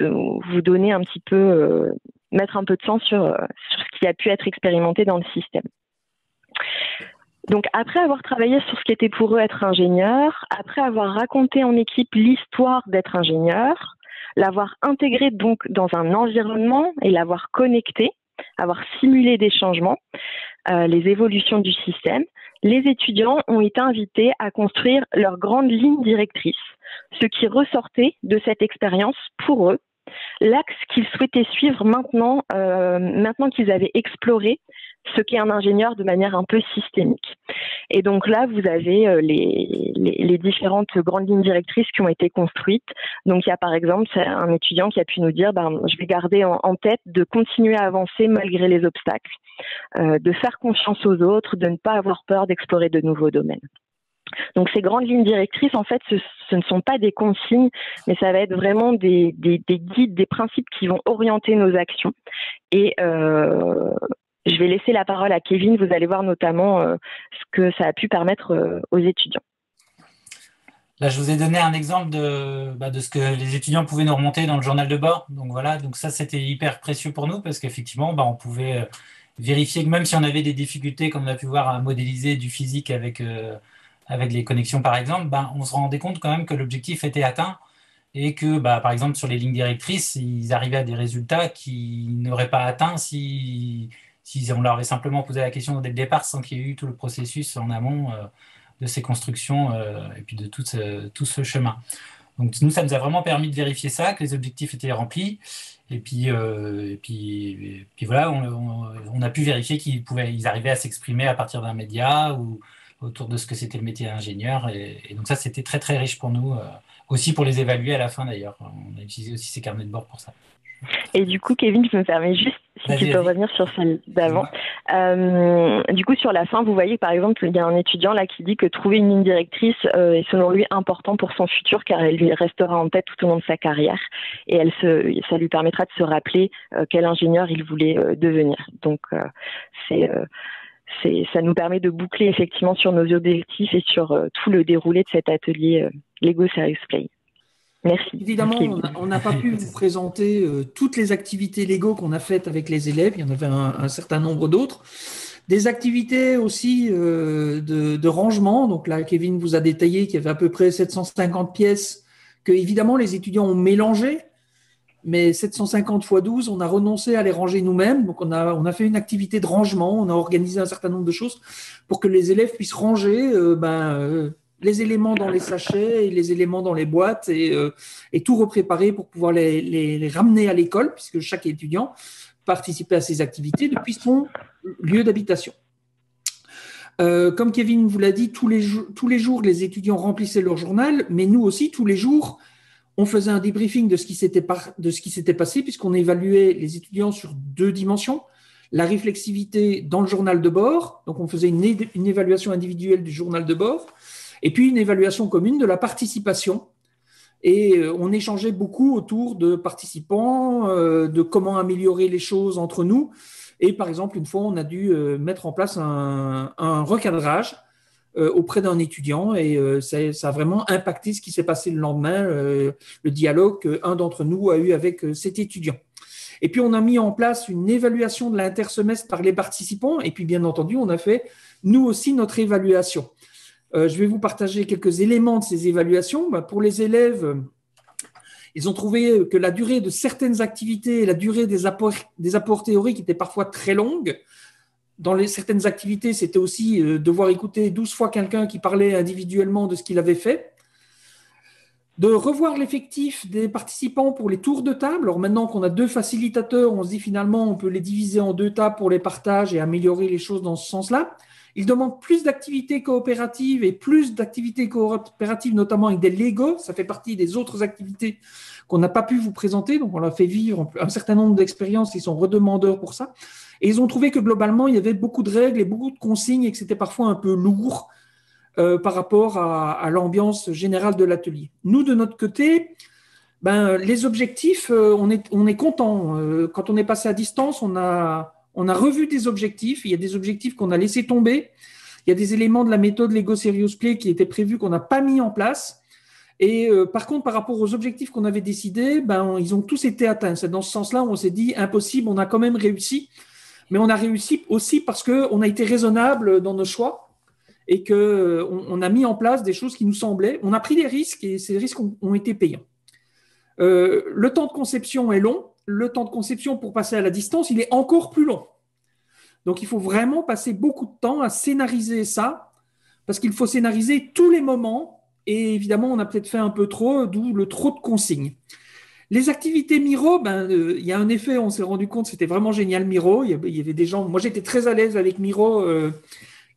donner un petit peu, mettre un peu de sens sur ce qui a pu être expérimenté dans le système. Donc après avoir travaillé sur ce qu'était pour eux être ingénieur, après avoir raconté en équipe l'histoire d'être ingénieur, l'avoir intégré donc dans un environnement et l'avoir connecté, avoir simulé des changements, les évolutions du système, les étudiants ont été invités à construire leur grande ligne directrice, ce qui ressortait de cette expérience pour eux, l'axe qu'ils souhaitaient suivre maintenant qu'ils avaient exploré ce qu'est un ingénieur de manière un peu systémique. Et donc là, vous avez les différentes grandes lignes directrices qui ont été construites. Donc il y a par exemple un étudiant qui a pu nous dire je vais garder en tête de continuer à avancer malgré les obstacles, de faire confiance aux autres, de ne pas avoir peur d'explorer de nouveaux domaines. Donc ces grandes lignes directrices, en fait, ce ne sont pas des consignes, mais ça va être vraiment des guides, des principes qui vont orienter nos actions. Et je vais laisser la parole à Kevin. Vous allez voir notamment ce que ça a pu permettre aux étudiants. Là, je vous ai donné un exemple de ce que les étudiants pouvaient nous remonter dans le journal de bord. Donc voilà, donc ça, c'était hyper précieux pour nous parce qu'effectivement, on pouvait vérifier que même si on avait des difficultés, comme on a pu voir, à modéliser du physique avec les connexions, par exemple, on se rendait compte quand même que l'objectif était atteint et que, par exemple, sur les lignes directrices, ils arrivaient à des résultats qu'ils n'auraient pas atteints si on leur avait simplement posé la question dès le départ sans qu'il y ait eu tout le processus en amont de ces constructions et puis de tout ce chemin. Donc nous, ça nous a vraiment permis de vérifier ça, que les objectifs étaient remplis. Et puis voilà, on a pu vérifier qu'ils arrivaient à s'exprimer à partir d'un média ou autour de ce que c'était le métier d'ingénieur. Et donc ça, c'était très, très riche pour nous, aussi pour les évaluer à la fin d'ailleurs. On a utilisé aussi ces carnets de bord pour ça. Et du coup, Kevin, je me permets juste, si tu peux revenir sur celle d'avant. Du coup, sur la fin, vous voyez, par exemple, il y a un étudiant là qui dit que trouver une ligne directrice est selon lui important pour son futur car elle lui restera en tête tout au long de sa carrière et ça lui permettra de se rappeler quel ingénieur il voulait devenir. Donc, ça nous permet de boucler effectivement sur nos objectifs et sur tout le déroulé de cet atelier Lego Serious Play. Merci. Évidemment, on n'a pas pu vous présenter toutes les activités Lego qu'on a faites avec les élèves. Il y en avait un certain nombre d'autres. Des activités aussi de rangement. Donc là, Kevin vous a détaillé qu'il y avait à peu près 750 pièces que, évidemment, les étudiants ont mélangées. Mais 750 x 12, on a renoncé à les ranger nous-mêmes. Donc, on a fait une activité de rangement. On a organisé un certain nombre de choses pour que les élèves puissent ranger les éléments dans les sachets et les éléments dans les boîtes et tout repréparer pour pouvoir les ramener à l'école, puisque chaque étudiant participait à ces activités depuis son lieu d'habitation. Comme Kevin vous l'a dit, tous les jours, les étudiants remplissaient leur journal, mais nous aussi, tous les jours, on faisait un débriefing de ce qui s'était passé, puisqu'on évaluait les étudiants sur 2 dimensions. La réflexivité dans le journal de bord, donc on faisait une évaluation individuelle du journal de bord, et puis une évaluation commune de la participation. Et on échangeait beaucoup autour de participants, de comment améliorer les choses entre nous. Et par exemple, une fois, on a dû mettre en place un recadrage auprès d'un étudiant et ça a vraiment impacté ce qui s'est passé le lendemain, le dialogue qu'un d'entre nous a eu avec cet étudiant. Et puis, on a mis en place une évaluation de l'intersemestre par les participants. Et puis, bien entendu, on a fait, nous aussi, notre évaluation. Je vais vous partager quelques éléments de ces évaluations. Pour les élèves, ils ont trouvé que la durée de certaines activités et la durée des apports théoriques étaient parfois très longues. Dans certaines activités, c'était aussi devoir écouter 12 fois quelqu'un qui parlait individuellement de ce qu'il avait fait. De revoir l'effectif des participants pour les tours de table. Alors maintenant qu'on a 2 facilitateurs, on se dit finalement on peut les diviser en 2 tables pour les partages et améliorer les choses dans ce sens-là. Ils demandent plus d'activités coopératives et plus d'activités coopératives, notamment avec des Lego. Ça fait partie des autres activités qu'on n'a pas pu vous présenter. Donc, on leur fait vivre un certain nombre d'expériences. Ils sont redemandeurs pour ça. Et ils ont trouvé que globalement, il y avait beaucoup de règles et beaucoup de consignes et que c'était parfois un peu lourd par rapport à l'ambiance générale de l'atelier. Nous, de notre côté, les objectifs, on est content. Quand on est passé à distance, on a revu des objectifs. Il y a des objectifs qu'on a laissés tomber. Il y a des éléments de la méthode Lego Serious Play qui étaient prévus qu'on n'a pas mis en place. Et par contre, par rapport aux objectifs qu'on avait décidés, ils ont tous été atteints. C'est dans ce sens-là où on s'est dit impossible, on a quand même réussi. Mais on a réussi aussi parce qu'on a été raisonnable dans nos choix et qu'on a mis en place des choses qui nous semblaient. On a pris des risques et ces risques ont été payants. Le temps de conception est long. Le temps de conception pour passer à la distance, il est encore plus long. Donc, il faut vraiment passer beaucoup de temps à scénariser ça parce qu'il faut scénariser tous les moments et évidemment, on a peut-être fait un peu trop, d'où le trop de consignes. Les activités Miro, il y a un effet, on s'est rendu compte, c'était vraiment génial Miro. Il y avait des gens, moi j'étais très à l'aise avec Miro.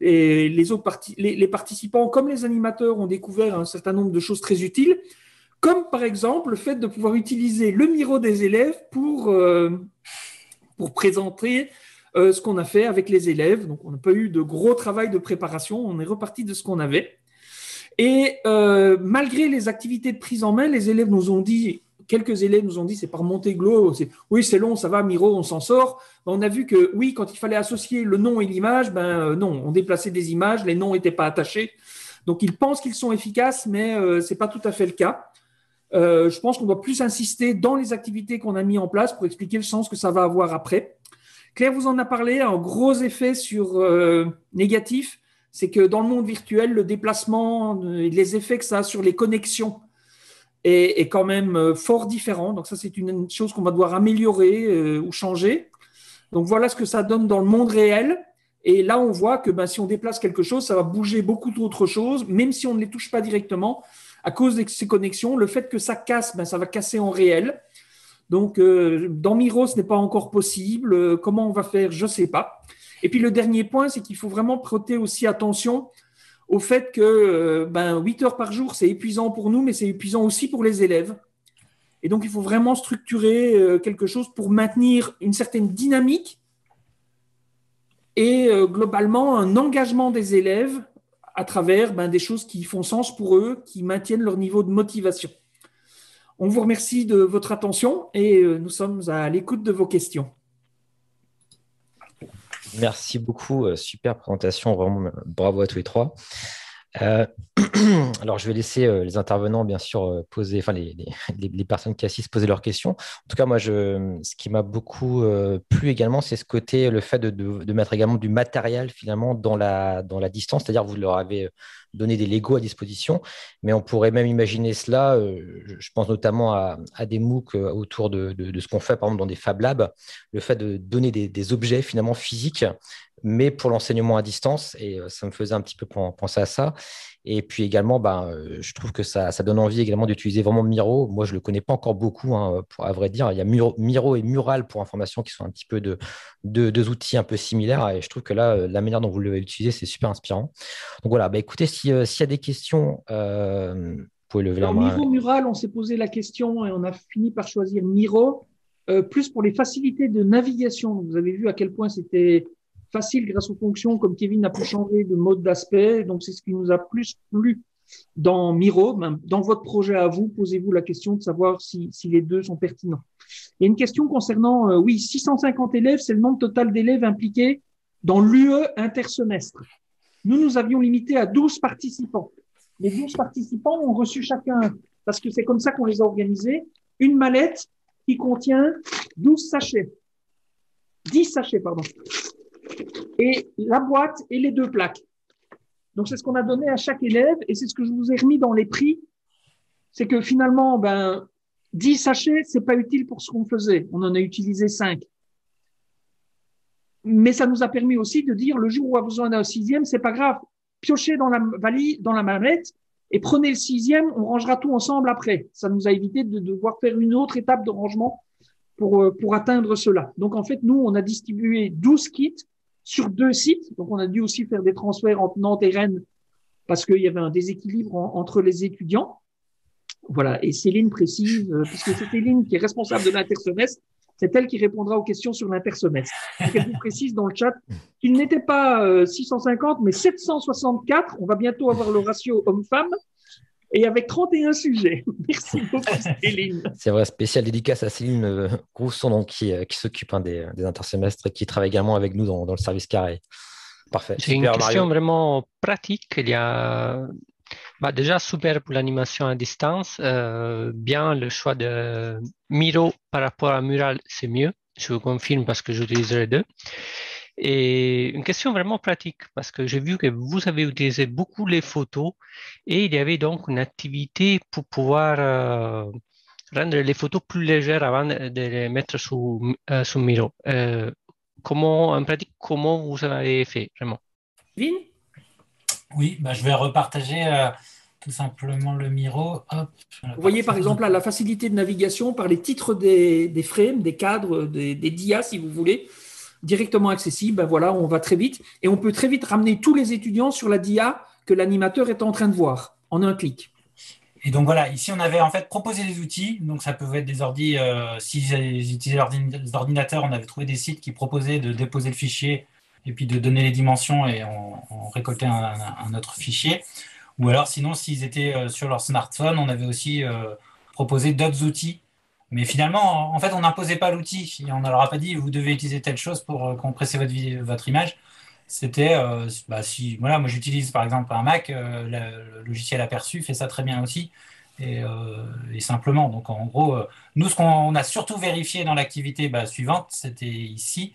Et les autres les participants, comme les animateurs, ont découvert un certain nombre de choses très utiles, comme par exemple le fait de pouvoir utiliser le Miro des élèves pour présenter ce qu'on a fait avec les élèves. Donc on n'a pas eu de gros travail de préparation, on est reparti de ce qu'on avait. Et malgré les activités de prise en main, les élèves nous ont dit, quelques élèves nous ont dit, c'est par Monteglo, oui c'est long, ça va, Miro, on s'en sort. On a vu que oui, quand il fallait associer le nom et l'image, non, on déplaçait des images, les noms n'étaient pas attachés. Donc ils pensent qu'ils sont efficaces, mais ce n'est pas tout à fait le cas. Je pense qu'on doit plus insister dans les activités qu'on a mis en place pour expliquer le sens que ça va avoir après. Claire vous en a parlé, un gros effet négatif, c'est que dans le monde virtuel, le déplacement et les effets que ça a sur les connexions est quand même fort différent. Donc ça, c'est une chose qu'on va devoir améliorer ou changer. Donc voilà ce que ça donne dans le monde réel. Et là, on voit que si on déplace quelque chose, ça va bouger beaucoup d'autres choses, même si on ne les touche pas directement. À cause de ces connexions, le fait que ça casse, ça va casser en réel. Donc, dans Miro, ce n'est pas encore possible. Comment on va faire, je ne sais pas. Et puis, le dernier point, c'est qu'il faut vraiment prêter aussi attention au fait que 8 heures par jour, c'est épuisant pour nous, mais c'est épuisant aussi pour les élèves. Et donc, il faut vraiment structurer quelque chose pour maintenir une certaine dynamique et globalement un engagement des élèves à travers des choses qui font sens pour eux, qui maintiennent leur niveau de motivation. On vous remercie de votre attention et nous sommes à l'écoute de vos questions. Merci beaucoup, super présentation, vraiment bravo à tous les trois. Alors, je vais laisser les intervenants, bien sûr, poser, enfin les personnes qui assistent poser leurs questions. En tout cas, moi, ce qui m'a beaucoup plu également, c'est ce côté, le fait de mettre également du matériel finalement dans la distance, c'est-à-dire vous leur avez donné des Lego à disposition, mais on pourrait même imaginer cela, je pense notamment à des MOOC autour de ce qu'on fait, par exemple, dans des Fab Labs, le fait de donner des objets finalement physiques, mais pour l'enseignement à distance, et ça me faisait un petit peu penser à ça. Et puis également, je trouve que ça donne envie également d'utiliser vraiment Miro. Moi, je ne le connais pas encore beaucoup, à vrai dire. Il y a Miro et Mural pour information qui sont un petit peu deux outils un peu similaires. Et je trouve que là, la manière dont vous l'avez utilisé, c'est super inspirant. Donc voilà, écoutez, s'il y a des questions, vous pouvez lever la main. Miro Mural, on s'est posé la question et on a fini par choisir Miro, plus pour les facilités de navigation. Donc, vous avez vu à quel point c'était facile grâce aux fonctions, comme Kevin a pu changer de mode d'aspect. Donc, c'est ce qui nous a plus plu dans Miro. Dans votre projet à vous, posez-vous la question de savoir si les deux sont pertinents. Il y a une question concernant, 650 élèves, c'est le nombre total d'élèves impliqués dans l'UE intersemestre. Nous avions limité à 12 participants. Les 12 participants ont reçu chacun, parce que c'est comme ça qu'on les a organisés, une mallette qui contient 10 sachets, pardon. Et la boîte et les 2 plaques. Donc, c'est ce qu'on a donné à chaque élève et c'est ce que je vous ai remis dans les prix. C'est que finalement, 10 sachets, c'est pas utile pour ce qu'on faisait. On en a utilisé 5. Mais ça nous a permis aussi de dire, le jour où on a besoin d'un 6e, c'est pas grave. Piochez dans la valise, dans la mallette et prenez le 6e, on rangera tout ensemble après. Ça nous a évité de devoir faire une autre étape de rangement pour atteindre cela. Donc, en fait, nous, on a distribué 12 kits sur 2 sites. Donc, on a dû aussi faire des transferts entre Nantes et Rennes parce qu'il y avait un déséquilibre entre les étudiants. Voilà. Et Céline précise, puisque c'est Céline qui est responsable de l'intersemestre, c'est elle qui répondra aux questions sur l'intersemestre. Donc, elle vous précise dans le chat qu'il n'était pas 650, mais 764. On va bientôt avoir le ratio homme-femme. Et avec 31 sujets. Merci beaucoup, Céline. C'est vrai, spécial dédicace à Céline Grousson, donc, qui s'occupe des intersemestres et qui travaille également avec nous dans le service carré. Parfait. J'ai une question vraiment pratique. Il y a déjà super pour l'animation à distance. Bien, le choix de Miro par rapport à Mural, c'est mieux. Je vous confirme parce que j'utiliserai les deux. Et une question vraiment pratique, parce que j'ai vu que vous avez utilisé beaucoup les photos et il y avait donc une activité pour pouvoir rendre les photos plus légères avant de les mettre sous Miro. En pratique, comment vous avez fait vraiment? Vin? Oui, je vais repartager tout simplement le Miro. Hop, vous voyez par exemple là, la facilité de navigation par les titres des frames, des cadres, des dias si vous voulez, directement accessible. Ben voilà, on va très vite et on peut très vite ramener tous les étudiants sur la dia que l'animateur est en train de voir en un clic. Et donc voilà, ici on avait en fait proposé des outils, donc ça pouvait être des ordi, si ils utilisaient leurs ordinateurs, on avait trouvé des sites qui proposaient de déposer le fichier et puis de donner les dimensions et on récoltait un autre fichier. Ou alors sinon, s'ils étaient sur leur smartphone, on avait aussi proposé d'autres outils. Mais finalement, en fait, on n'imposait pas l'outil. On ne leur a pas dit, vous devez utiliser telle chose pour compresser votre image. C'était, si, voilà, moi j'utilise par exemple un Mac, le logiciel Aperçu fait ça très bien aussi. Et simplement, donc en gros, nous, ce qu'on a surtout vérifié dans l'activité suivante, c'était ici,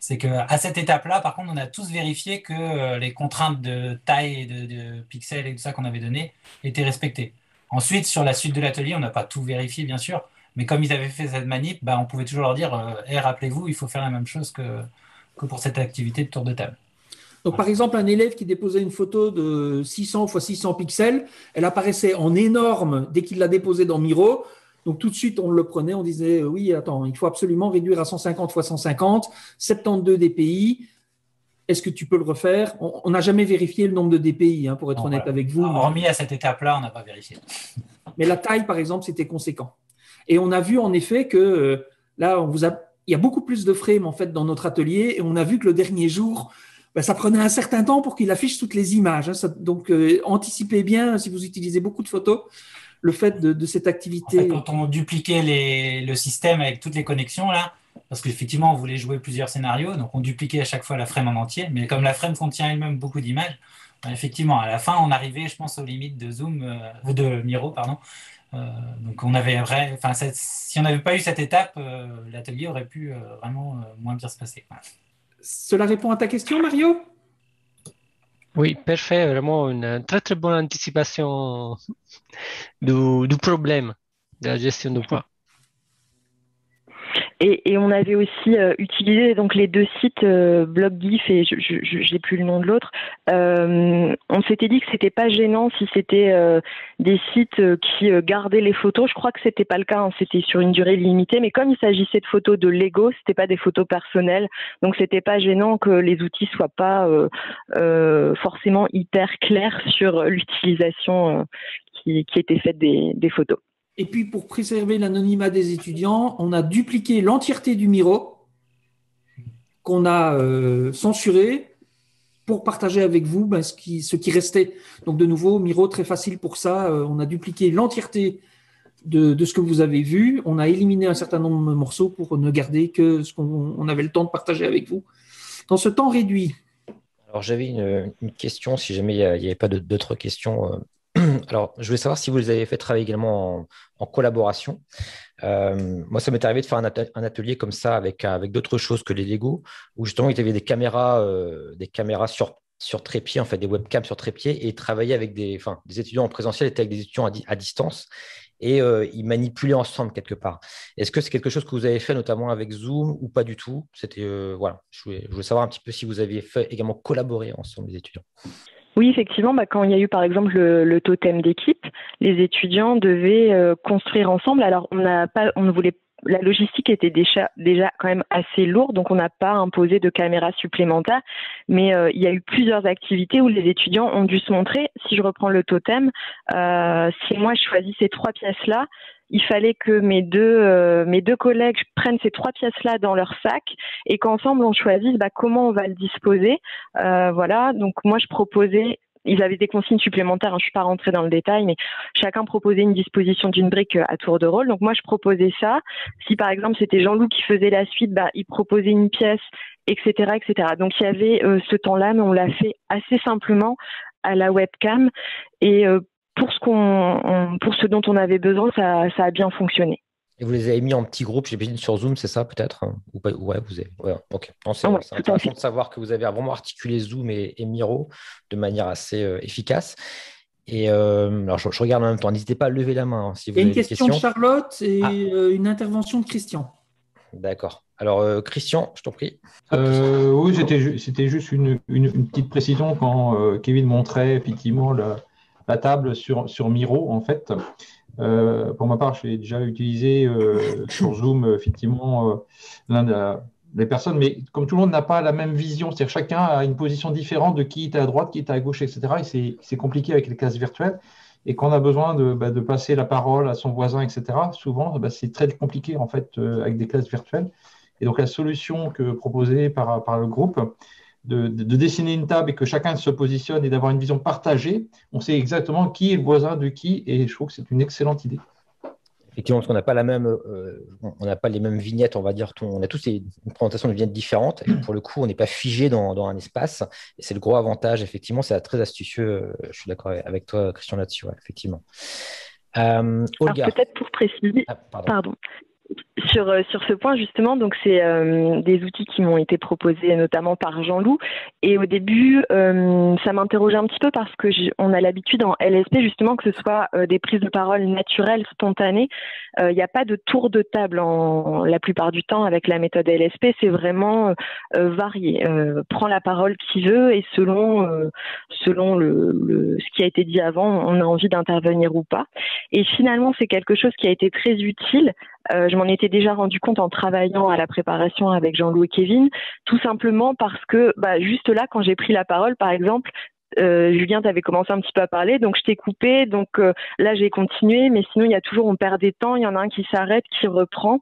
c'est qu'à cette étape-là, par contre, on a tous vérifié que les contraintes de taille et de pixels et tout ça qu'on avait donné étaient respectées. Ensuite, sur la suite de l'atelier, on n'a pas tout vérifié, bien sûr, mais comme ils avaient fait cette manip, on pouvait toujours leur dire rappelez-vous, il faut faire la même chose que pour cette activité de tour de table. Donc, par exemple, un élève qui déposait une photo de 600 x 600 pixels, elle apparaissait en énorme dès qu'il l'a déposée dans Miro. Donc, tout de suite, on le prenait, on disait oui, attends, il faut absolument réduire à 150 x 150, 72 dpi. Est-ce que tu peux le refaire? On n'a jamais vérifié le nombre de dpi, pour être honnête avec vous. Hormis à cette étape-là, on n'a pas vérifié. Mais la taille, par exemple, c'était conséquent. Et on a vu en effet que là, il y a beaucoup plus de frames en fait dans notre atelier et on a vu que le dernier jour, ça prenait un certain temps pour qu'il affiche toutes les images. Donc, anticipez bien, si vous utilisez beaucoup de photos, le fait de cette activité. En fait, quand on dupliquait le système avec toutes les connexions, là, parce qu'effectivement, on voulait jouer plusieurs scénarios, donc on dupliquait à chaque fois la frame en entier, mais comme la frame contient elle-même beaucoup d'images, effectivement, à la fin, on arrivait, je pense, aux limites de de Miro, pardon. Donc, si on n'avait pas eu cette étape, l'atelier aurait pu vraiment moins bien se passer. Cela répond à ta question, Mario? Oui, parfait. Vraiment une très très bonne anticipation du problème de la gestion du poids. Et on avait aussi utilisé donc les deux sites BlogGIF et je n'ai plus le nom de l'autre. On s'était dit que c'était pas gênant si c'était des sites qui gardaient les photos. Je crois que c'était pas le cas, c'était sur une durée limitée. Mais comme il s'agissait de photos de Lego, c'était pas des photos personnelles, donc c'était pas gênant que les outils soient pas forcément hyper clairs sur l'utilisation qui était faite des photos. Et puis, pour préserver l'anonymat des étudiants, on a dupliqué l'entièreté du Miro qu'on a censuré pour partager avec vous ce qui restait. Donc, de nouveau, Miro, très facile pour ça. On a dupliqué l'entièreté de ce que vous avez vu. On a éliminé un certain nombre de morceaux pour ne garder que ce qu'on avait le temps de partager avec vous dans ce temps réduit. Alors, j'avais une question, si jamais il n'y avait pas d'autres questions. Alors, je voulais savoir si vous les avez fait travailler également en collaboration. Moi, ça m'est arrivé de faire un atelier comme ça avec d'autres choses que les Lego, où justement, il y avait des caméras sur trépied, en fait, des webcams sur trépied, et travailler avec des étudiants en présentiel étaient avec des étudiants à distance, et ils manipulaient ensemble quelque part. Est-ce que c'est quelque chose que vous avez fait notamment avec Zoom ou pas du tout? C'était voilà, je voulais savoir un petit peu si vous aviez fait également collaborer ensemble les étudiants. Oui, effectivement, quand il y a eu par exemple le totem d'équipe, les étudiants devaient construire ensemble. Alors, on ne voulait, la logistique était déjà quand même assez lourde, donc on n'a pas imposé de caméras supplémentaires. Mais il y a eu plusieurs activités où les étudiants ont dû se montrer. Si je reprends le totem, si moi je choisis ces trois pièces-là, il fallait que mes deux collègues prennent ces trois pièces-là dans leur sac et qu'ensemble on choisisse comment on va le disposer. Voilà, donc moi je proposais, ils avaient des consignes supplémentaires, je ne suis pas rentrée dans le détail, mais chacun proposait une disposition d'une brique à tour de rôle. Donc moi je proposais ça. Si par exemple c'était Jean-Loup qui faisait la suite, il proposait une pièce, etc., etc. Donc il y avait ce temps-là, mais on l'a fait assez simplement à la webcam et pour ce dont on avait besoin, ça a bien fonctionné. Et vous les avez mis en petits groupes, j'imagine, sur Zoom, c'est ça peut-être? Ou pas? Ouais, vous avez. Ouais, ok. C'est intéressant de savoir que vous avez vraiment articulé Zoom et Miro de manière assez efficace. Et alors, je regarde en même temps. N'hésitez pas à lever la main si vous avez des questions. Il y a une question de Charlotte et une intervention de Christian. D'accord. Alors, Christian, je t'en prie. Oui, c'était juste une petite précision quand Kevin montrait effectivement la table sur Miro, en fait. Pour ma part, j'ai déjà utilisé sur Zoom, effectivement, les personnes, mais comme tout le monde n'a pas la même vision, c'est-à-dire chacun a une position différente de qui est à droite, qui est à gauche, etc. Et c'est compliqué avec les classes virtuelles. Et quand on a besoin de passer la parole à son voisin, etc., souvent, c'est très compliqué, en fait, avec des classes virtuelles. Et donc, la solution proposée par le groupe, de dessiner une table et que chacun se positionne et d'avoir une vision partagée, on sait exactement qui est le voisin de qui, et je trouve que c'est une excellente idée. Effectivement, parce qu'on n'a pas on n'a pas les mêmes vignettes, on va dire. On a tous une présentation de vignettes différentes. Et pour le coup, on n'est pas figé dans un espace. Et c'est le gros avantage, effectivement. C'est très astucieux. Je suis d'accord avec toi, Christian, là-dessus, ouais, effectivement. Olga. Peut-être pour préciser, pardon. Sur ce point justement, donc c'est des outils qui m'ont été proposés notamment par Jean-Loup, et au début ça m'interrogeait un petit peu parce que on a l'habitude en LSP justement que ce soit des prises de parole naturelles, spontanées. Il n'y a pas de tour de table la plupart du temps avec la méthode LSP, c'est vraiment varié. Prend la parole qui veut et selon ce qui a été dit avant, on a envie d'intervenir ou pas. Et finalement, c'est quelque chose qui a été très utile. Je m'en étais déjà rendu compte en travaillant à la préparation avec Jean-Loup et Kevin, tout simplement parce que juste là, quand j'ai pris la parole, par exemple, Julien, tu avais commencé un petit peu à parler, donc je t'ai coupé, donc là j'ai continué, mais sinon il y a toujours, on perd des temps, il y en a un qui s'arrête, qui reprend,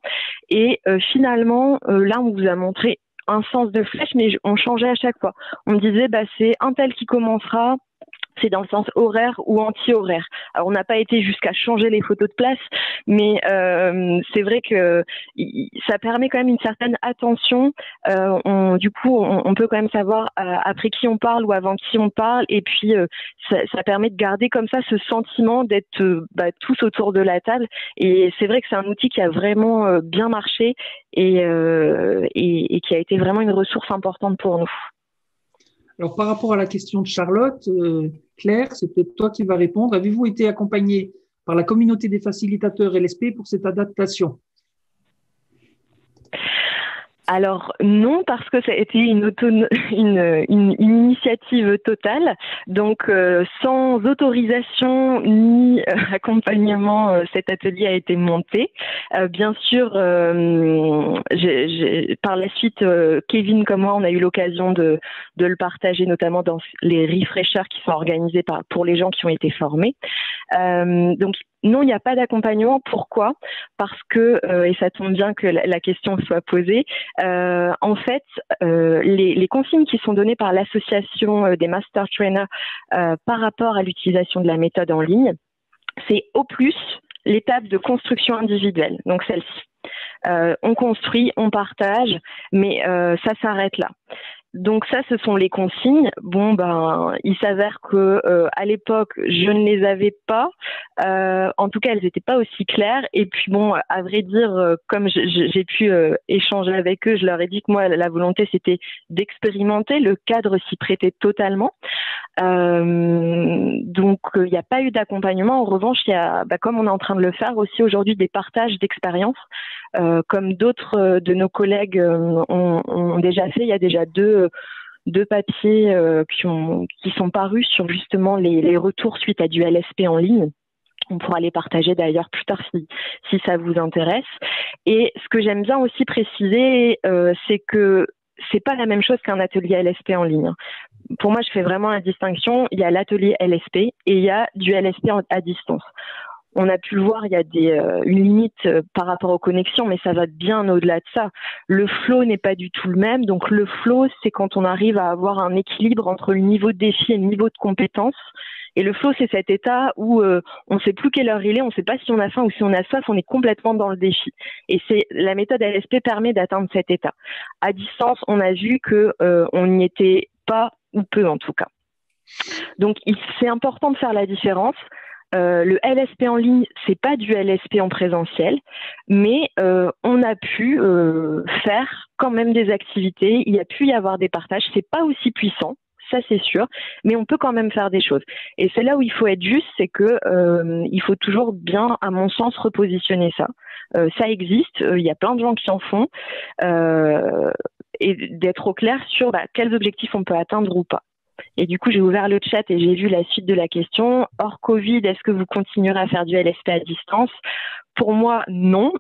et finalement, là on vous a montré un sens de flèche, mais on changeait à chaque fois. On me disait, c'est un tel qui commencera, c'est dans le sens horaire ou anti-horaire. Alors, on n'a pas été jusqu'à changer les photos de place, mais c'est vrai que ça permet quand même une certaine attention. Du coup, on peut quand même savoir après qui on parle ou avant qui on parle, et puis ça permet de garder comme ça ce sentiment d'être tous autour de la table. Et c'est vrai que c'est un outil qui a vraiment bien marché et qui a été vraiment une ressource importante pour nous. Alors, par rapport à la question de Charlotte, Claire, c'est peut-être toi qui vas répondre. Avez-vous été accompagné par la communauté des facilitateurs LSP pour cette adaptation? Alors non, parce que ça a été une initiative totale, donc sans autorisation ni accompagnement, cet atelier a été monté. Bien sûr, par la suite, Kevin comme moi, on a eu l'occasion de le partager, notamment dans les refreshers qui sont organisés pour les gens qui ont été formés. Donc non, il n'y a pas d'accompagnement. Pourquoi? Parce que, et ça tombe bien que la question soit posée, en fait, les consignes qui sont données par l'association des Master Trainers par rapport à l'utilisation de la méthode en ligne, c'est au plus l'étape de construction individuelle, donc celle-ci. On construit, on partage, mais ça s'arrête là. Donc ça, ce sont les consignes. Bon, il s'avère que à l'époque, je ne les avais pas. En tout cas, elles n'étaient pas aussi claires. Et puis bon, à vrai dire, comme j'ai pu échanger avec eux, je leur ai dit que moi, la volonté, c'était d'expérimenter. Le cadre s'y prêtait totalement. Donc, il n'y a pas eu d'accompagnement. En revanche, il y a, comme on est en train de le faire aussi aujourd'hui, des partages d'expériences. Comme d'autres de nos collègues ont déjà fait, il y a déjà deux papiers qui sont parus sur justement les retours suite à du LSP en ligne. On pourra les partager d'ailleurs plus tard si ça vous intéresse. Et ce que j'aime bien aussi préciser, c'est que c'est pas la même chose qu'un atelier LSP en ligne. Pour moi, je fais vraiment la distinction. Il y a l'atelier LSP et il y a du LSP à distance. On a pu le voir, il y a une limite par rapport aux connexions, mais ça va bien au-delà de ça. Le flow n'est pas du tout le même. Donc le flow, c'est quand on arrive à avoir un équilibre entre le niveau de défi et le niveau de compétence. Et le flow, c'est cet état où on ne sait plus quelle heure il est, on ne sait pas si on a faim ou si on a soif, on est complètement dans le défi. Et la méthode LSP permet d'atteindre cet état. À distance, on a vu que on n'y était pas, ou peu en tout cas. Donc c'est important de faire la différence. Le LSP en ligne, c'est pas du LSP en présentiel, mais on a pu faire quand même des activités. Il y a pu y avoir des partages. C'est pas aussi puissant, ça c'est sûr, mais on peut quand même faire des choses. Et c'est là où il faut être juste, c'est que il faut toujours bien, à mon sens, repositionner ça. Ça existe, il y a plein de gens qui en font, et d'être au clair sur quels objectifs on peut atteindre ou pas. Et du coup, j'ai ouvert le chat et j'ai vu la suite de la question. Hors Covid, est-ce que vous continuerez à faire du LSP à distance? Pour moi, non.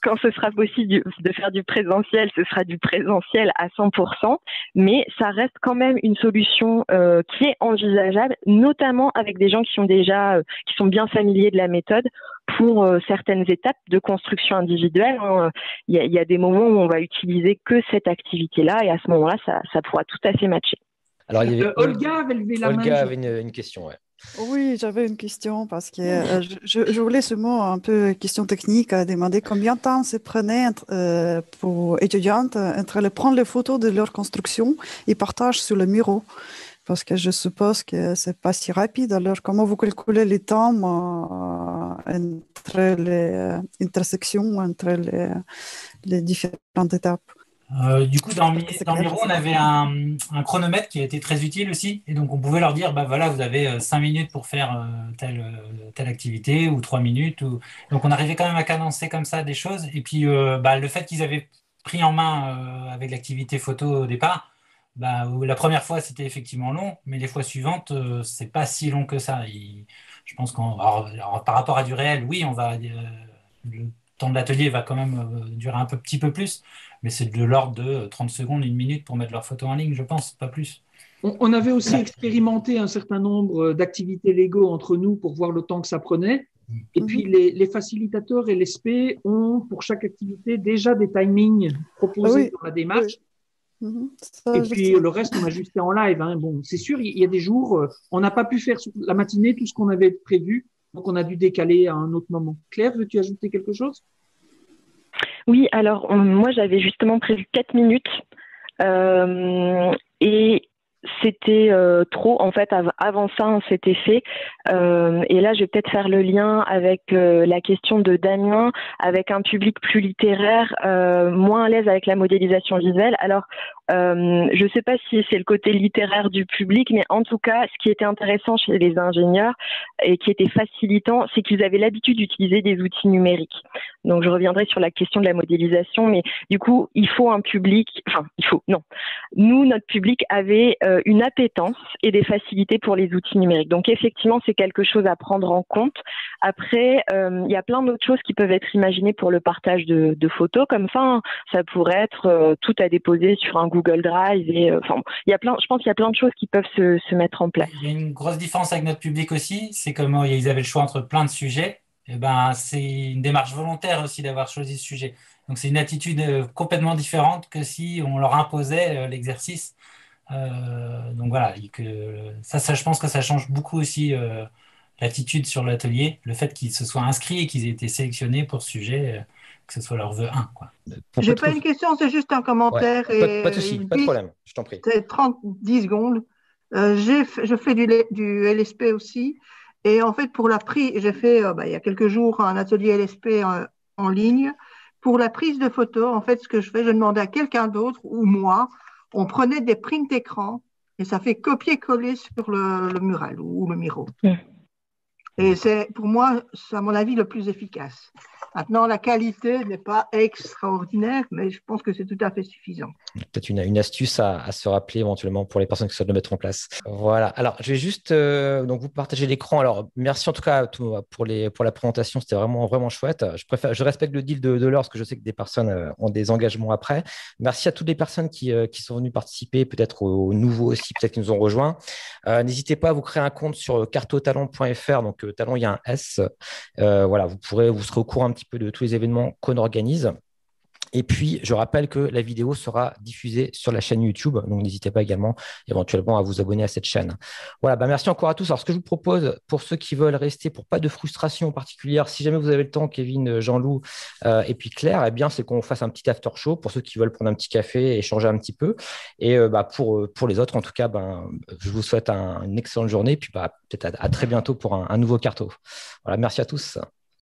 Quand ce sera possible de faire du présentiel, ce sera du présentiel à 100%. Mais ça reste quand même une solution qui est envisageable, notamment avec des gens qui sont bien familiers de la méthode pour certaines étapes de construction individuelle. Il y a des moments où on va utiliser que cette activité-là et à ce moment-là, ça pourra tout à fait matcher. Alors, il y avait Olga avait levé la main. Olga avait une question, ouais. Oui, j'avais une question parce que je voulais seulement un peu question technique à demander combien de temps se prenait pour étudiantes entre prendre les photos de leur construction et partage sur le Miro. Parce que je suppose que c'est pas si rapide. Alors, comment vous calculez les temps entre les intersections, entre les différentes étapes? Du coup, dans Miro, on avait un chronomètre qui a été très utile aussi. Et donc, on pouvait leur dire, bah voilà, vous avez 5 minutes pour faire telle activité ou 3 minutes. Donc, on arrivait quand même à cadencer comme ça des choses. Et puis, le fait qu'ils avaient pris en main avec l'activité photo au départ, la première fois, c'était effectivement long, mais les fois suivantes, c'est pas si long que ça. Je pense par rapport à du réel, oui, le temps de l'atelier va quand même durer un petit peu plus, mais c'est de l'ordre de 30 secondes, 1 minute pour mettre leur photo en ligne, je pense, pas plus. On avait aussi expérimenté un certain nombre d'activités Lego entre nous pour voir le temps que ça prenait. Et puis, les facilitateurs LSP ont, pour chaque activité, déjà des timings proposés dans la démarche. Et puis, le reste, on a ajusté en live. Bon, c'est sûr, il y a des jours, on n'a pas pu faire sur la matinée tout ce qu'on avait prévu. Donc, on a dû décaler à un autre moment. Claire, veux-tu ajouter quelque chose? Oui, alors moi, j'avais justement prévu 4 minutes. Et c'était trop. En fait, avant ça, c'était fait. Et là, je vais peut-être faire le lien avec la question de Damien, avec un public plus littéraire, moins à l'aise avec la modélisation visuelle. Alors, je ne sais pas si c'est le côté littéraire du public, mais en tout cas, ce qui était intéressant chez les ingénieurs et qui était facilitant, c'est qu'ils avaient l'habitude d'utiliser des outils numériques. Donc, je reviendrai sur la question de la modélisation, mais du coup, il faut un public, non. Nous, notre public avait une appétence et des facilités pour les outils numériques. Donc, effectivement, c'est quelque chose à prendre en compte. Après, il y a plein d'autres choses qui peuvent être imaginées pour le partage de photos. Comme ça, ça pourrait être tout à déposer sur un Google Drive. Et, je pense qu'il y a plein de choses qui peuvent se mettre en place. Il y a une grosse différence avec notre public aussi. C'est comme ils avaient le choix entre plein de sujets. Et c'est une démarche volontaire aussi d'avoir choisi ce sujet. Donc, c'est une attitude complètement différente que si on leur imposait l'exercice. Donc voilà, ça, je pense que ça change beaucoup aussi l'attitude sur l'atelier, le fait qu'ils se soient inscrits et qu'ils aient été sélectionnés pour ce sujet, que ce soit leur vœu 1, quoi. J'ai pas une question, c'est juste un commentaire. Ouais, pas de souci, pas de problème, je t'en prie. C'est 10 secondes. Je fais du LSP aussi. Et en fait, pour la prise, j'ai fait il y a quelques jours un atelier LSP en ligne. Pour la prise de photos, en fait, ce que je fais, je demandais à quelqu'un d'autre ou moi, on prenait des prints écran et ça fait copier-coller sur le mural ou le Miro. Et c'est, pour moi, c'est à mon avis le plus efficace. Maintenant, la qualité n'est pas extraordinaire, mais je pense que c'est tout à fait suffisant. Peut-être une astuce à se rappeler éventuellement pour les personnes qui souhaitent le mettre en place. Voilà. Alors, je vais juste donc vous partager l'écran. Alors, merci en tout cas pour la présentation. C'était vraiment, vraiment chouette. Je respecte le deal de l'heure parce que je sais que des personnes ont des engagements après. Merci à toutes les personnes qui sont venues participer, peut-être aux nouveaux aussi, peut-être qui nous ont rejoints. N'hésitez pas à vous créer un compte sur cartotalent.fr. Donc, talent, il y a un S. Voilà, vous serez au courant un petit peu de tous les événements qu'on organise. Et puis, je rappelle que la vidéo sera diffusée sur la chaîne YouTube. Donc, n'hésitez pas également éventuellement à vous abonner à cette chaîne. Voilà, merci encore à tous. Alors, ce que je vous propose, pour ceux qui veulent rester, pour pas de frustration particulière, si jamais vous avez le temps, Kevin, Jean-Loup et puis Claire, eh bien, c'est qu'on fasse un petit after show pour ceux qui veulent prendre un petit café et échanger un petit peu. Et pour les autres, en tout cas, je vous souhaite une excellente journée. Et puis, peut-être à très bientôt pour un nouveau carto. Voilà, merci à tous.